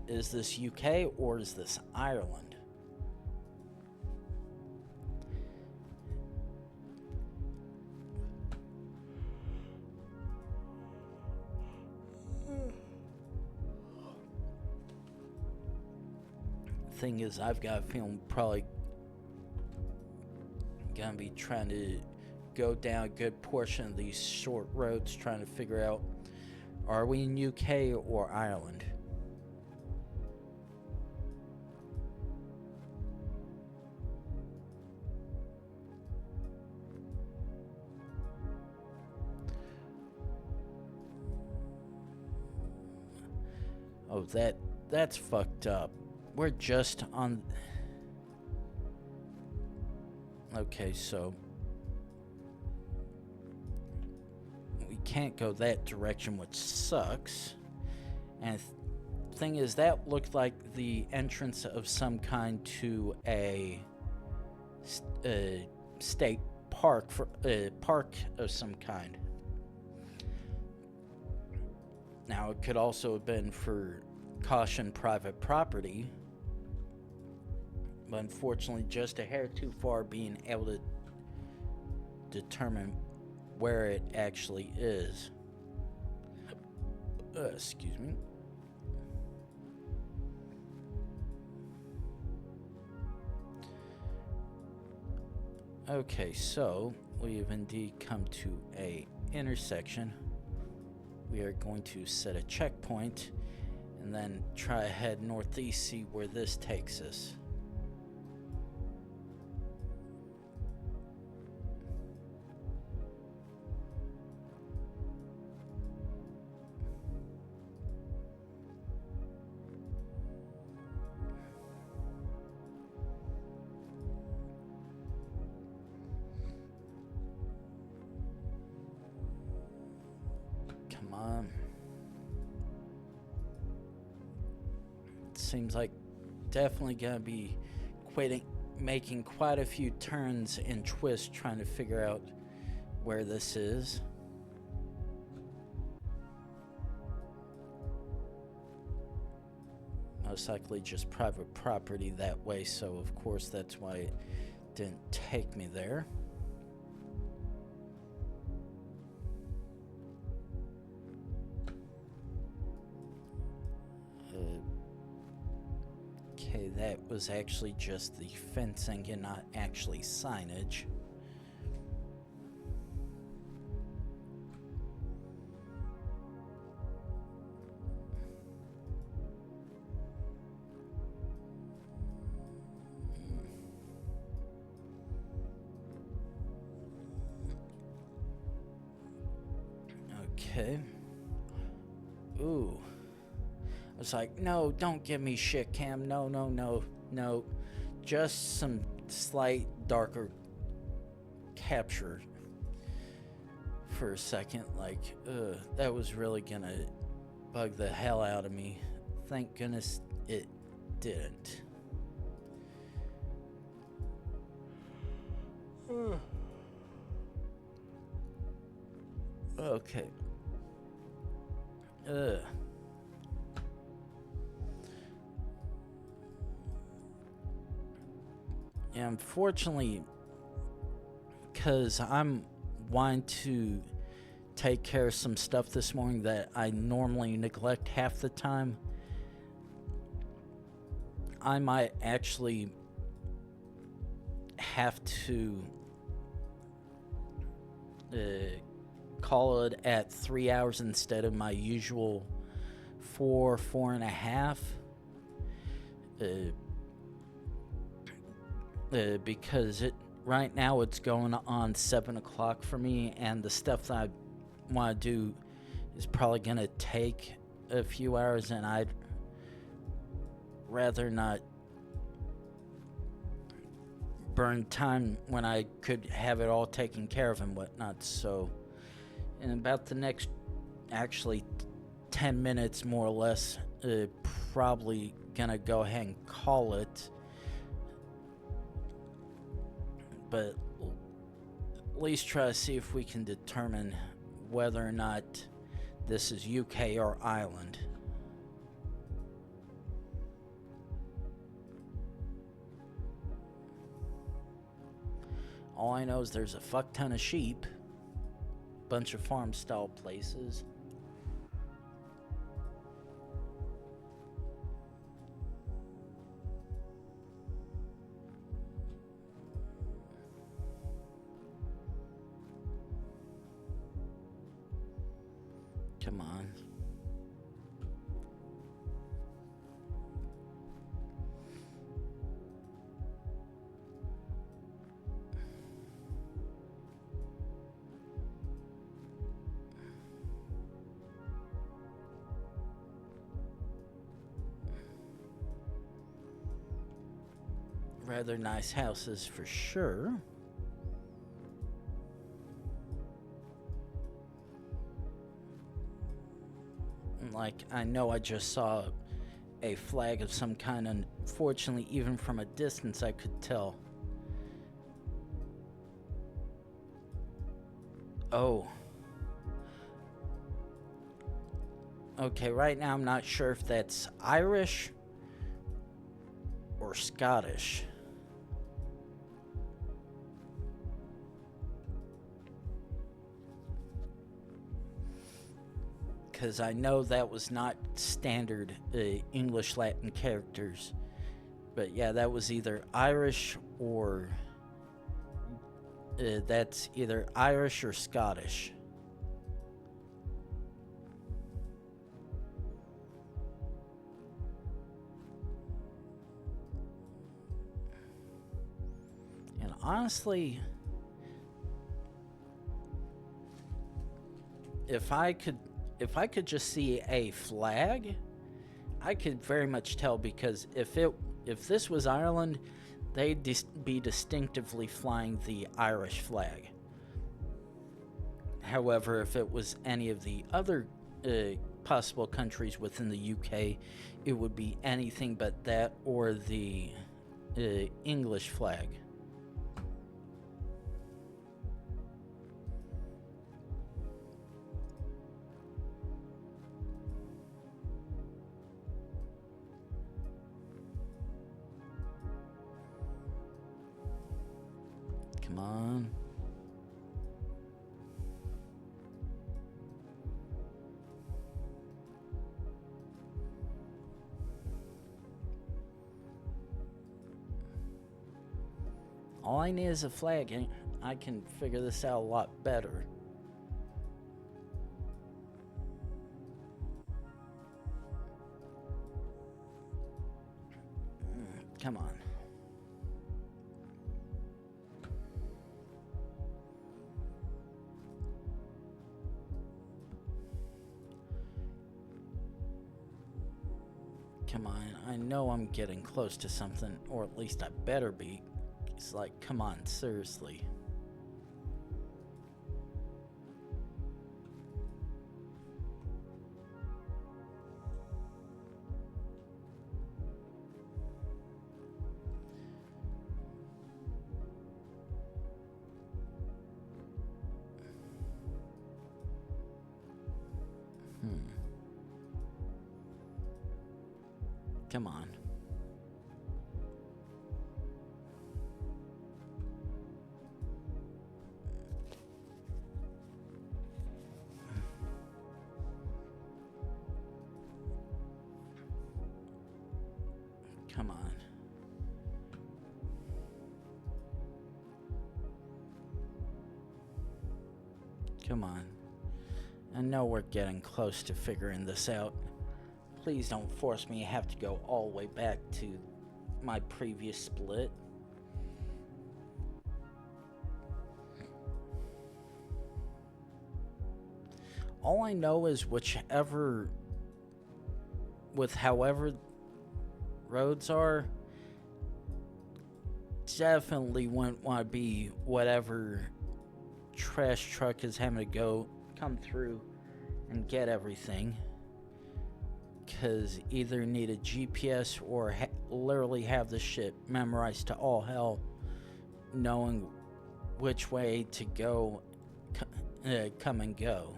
UK or is this Ireland? Thing is, I've got a feeling probably gonna be trying to go down a good portion of these short roads trying to figure out, are we in UK or Ireland? Oh, that's fucked up. We're just on... Okay, so... we can't go that direction, which sucks. And thing is, that looked like the entrance of some kind to a state park, for park of some kind. Now, it could also have been for caution private property, but unfortunately just a hair too far being able to determine where it actually is. Excuse me. Okay, so we have indeed come to a intersection. We are going to set a checkpoint and then try to head northeast, see where this takes us. Come on. Seems like definitely gonna be making quite a few turns and twists trying to figure out where this is. Most likely just private property that way, so of course that's why it didn't take me there. Okay, that was actually just the fencing and not actually signage. Okay. Ooh. I was like, no, don't give me shit, Cam. No, no, no, no. Just some slight darker capture for a second. Like, that was really gonna bug the hell out of me. Thank goodness it didn't. Okay. Yeah, unfortunately, because I'm wanting to take care of some stuff this morning that I normally neglect half the time, I might actually have to call it at 3 hours instead of my usual 4.5. Because right now it's going on 7 o'clock for me, and the stuff that I want to do is probably going to take a few hours, and I'd rather not burn time when I could have it all taken care of and whatnot. So in about the next, actually 10 minutes more or less, probably gonna go ahead and call it. But at least try to see if we can determine whether or not this is UK or Ireland. All I know is there's a fuck ton of sheep, bunch of farm style places. Come on. Rather nice houses for sure. Like, I know I just saw a flag of some kind, and fortunately, even from a distance, I could tell. Oh. Okay, right now I'm not sure if that's Irish or Scottish. Because I know that was not standard English Latin characters. But yeah, that was either Irish or... that's either Irish or Scottish. And honestly, if I could just see a flag, I could very much tell, because if this was Ireland, they'd be distinctively flying the Irish flag. However, if it was any of the other possible countries within the UK, it would be anything but that or the English flag. Come on. All I need is a flag, and I can figure this out a lot better. Come on. Come on, I know I'm getting close to something, or at least I better be. It's like, come on, seriously. Come on. Come on. Come on. I know we're getting close to figuring this out. Please don't force me to have to go all the way back to my previous split. All I know is whichever, with however roads are, definitely wouldn't want to be whatever trash truck is having to come through and get everything. Because either need a GPS or literally have the shit memorized to all hell, knowing which way to go, come and go.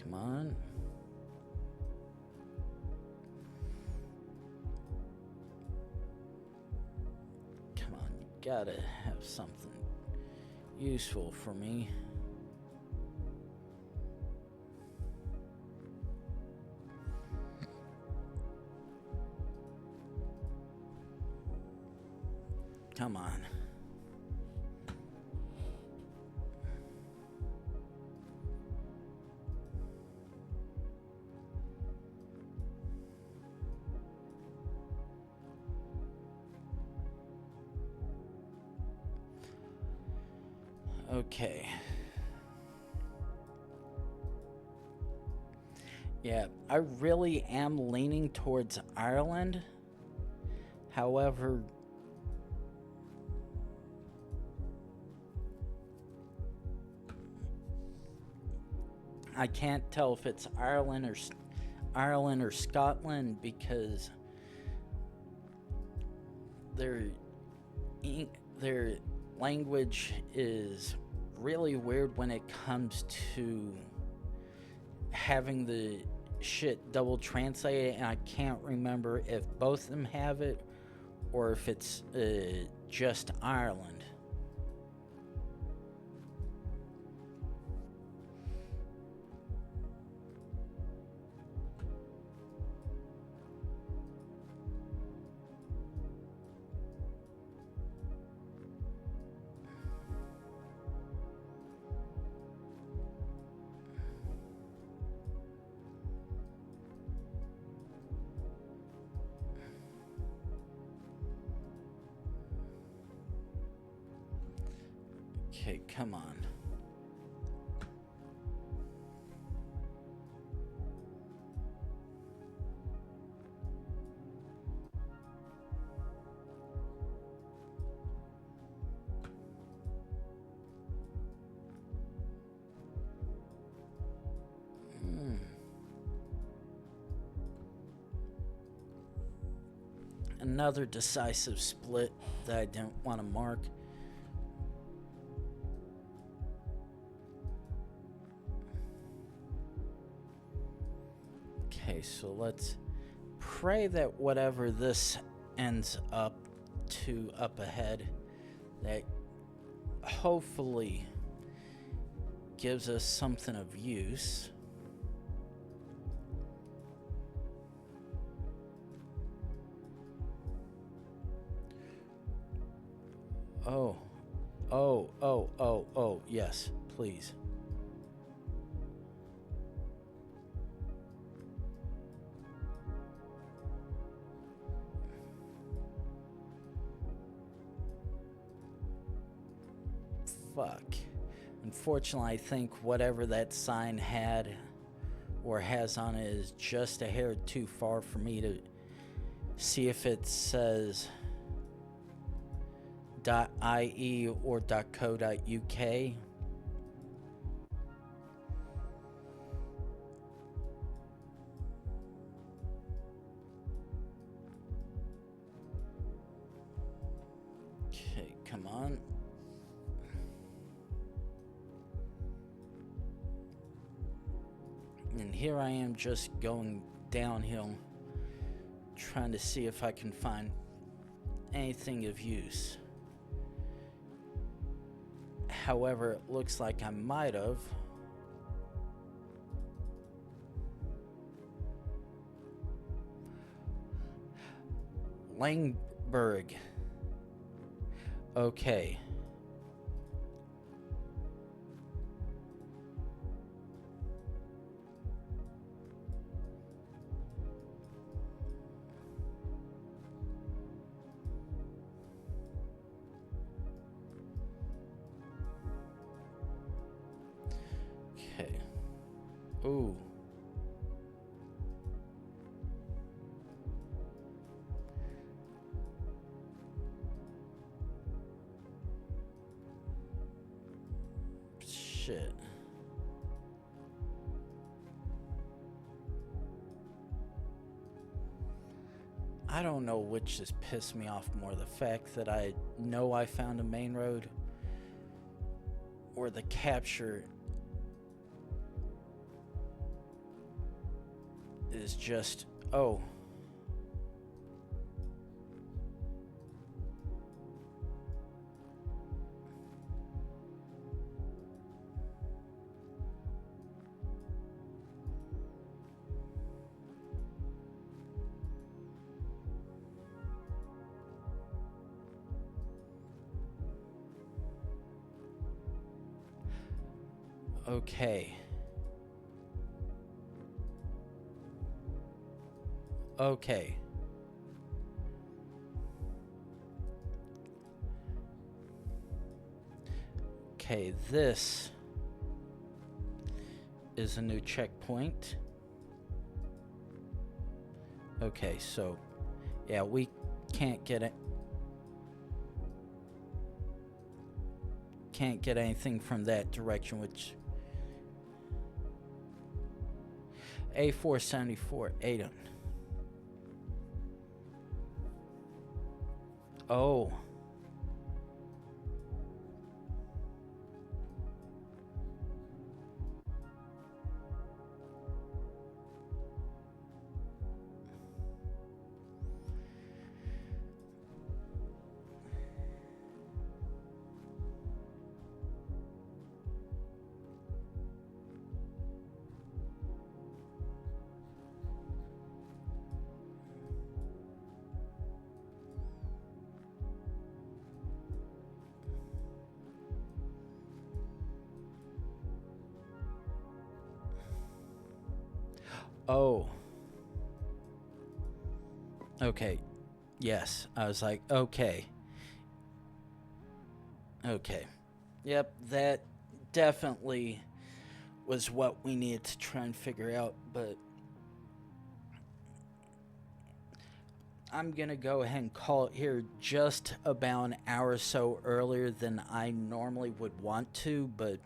Come on. Come on, you gotta have something useful for me. Come on. Okay. Yeah, I really am leaning towards Ireland. However, I can't tell if it's Ireland or Scotland because their language is really weird when it comes to having the shit double translated, and I can't remember if both of them have it or if it's just Ireland. Okay, come on. Another decisive split that I didn't want to mark. Okay, so let's pray that whatever this ends up ahead, that hopefully gives us something of use. Oh, yes, please. Fuck. Unfortunately, I think whatever that sign had or has on it is just a hair too far for me to see if it says .ie or .co.uk. Okay, come on. And here I am just going downhill, trying to see if I can find anything of use. However, it looks like I might have. Langberg. Okay. Okay. Ooh. I don't know which just pissed me off more, the fact that I know I found a main road, or the capture is just, oh. Okay. Okay. Okay, this is a new checkpoint. Okay, so yeah, we can't get it. Can't get anything from that direction, which A474 Aiden. Oh. Oh. Okay. Yes. I was like, okay. Okay. Yep, that definitely was what we needed to try and figure out, but I'm gonna go ahead and call it here just about an hour or so earlier than I normally would want to, but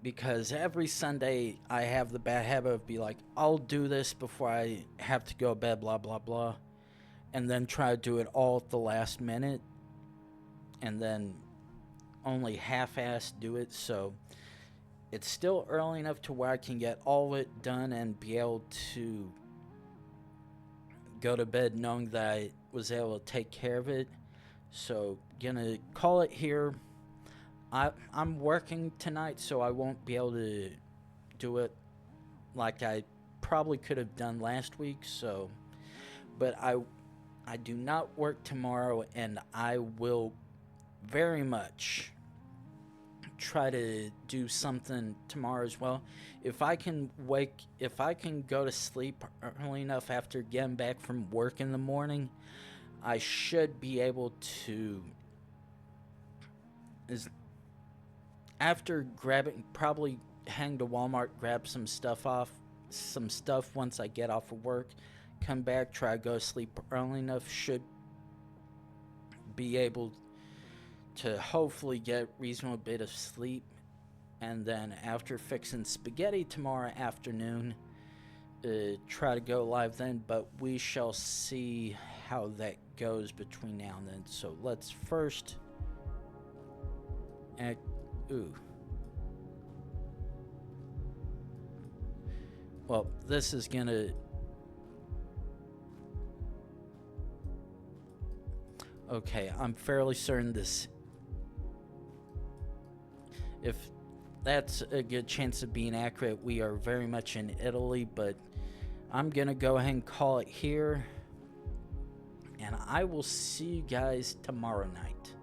because every Sunday I have the bad habit of be like, I'll do this before I have to go to bed, blah, blah, blah, and then try to do it all at the last minute, and then only half-ass do it, so it's still early enough to where I can get all of it done and be able to go to bed knowing that I was able to take care of it. So, gonna call it here. I'm working tonight, so I won't be able to do it like I probably could have done last week. So, but I do not work tomorrow, and I will very much try to do something tomorrow as well. If I can go to sleep early enough after getting back from work in the morning, I should be able to, after grabbing, probably hang to Walmart, grab some stuff once I get off of work, come back, try to go to sleep early enough, should be able to hopefully get a reasonable bit of sleep, and then after fixing spaghetti tomorrow afternoon, try to go live then, but we shall see how that goes between now and then. So let's first well, this is gonna okay, I'm fairly certain this, if that's a good chance of being accurate, we are very much in Italy, but I'm gonna go ahead and call it here, and I will see you guys tomorrow night.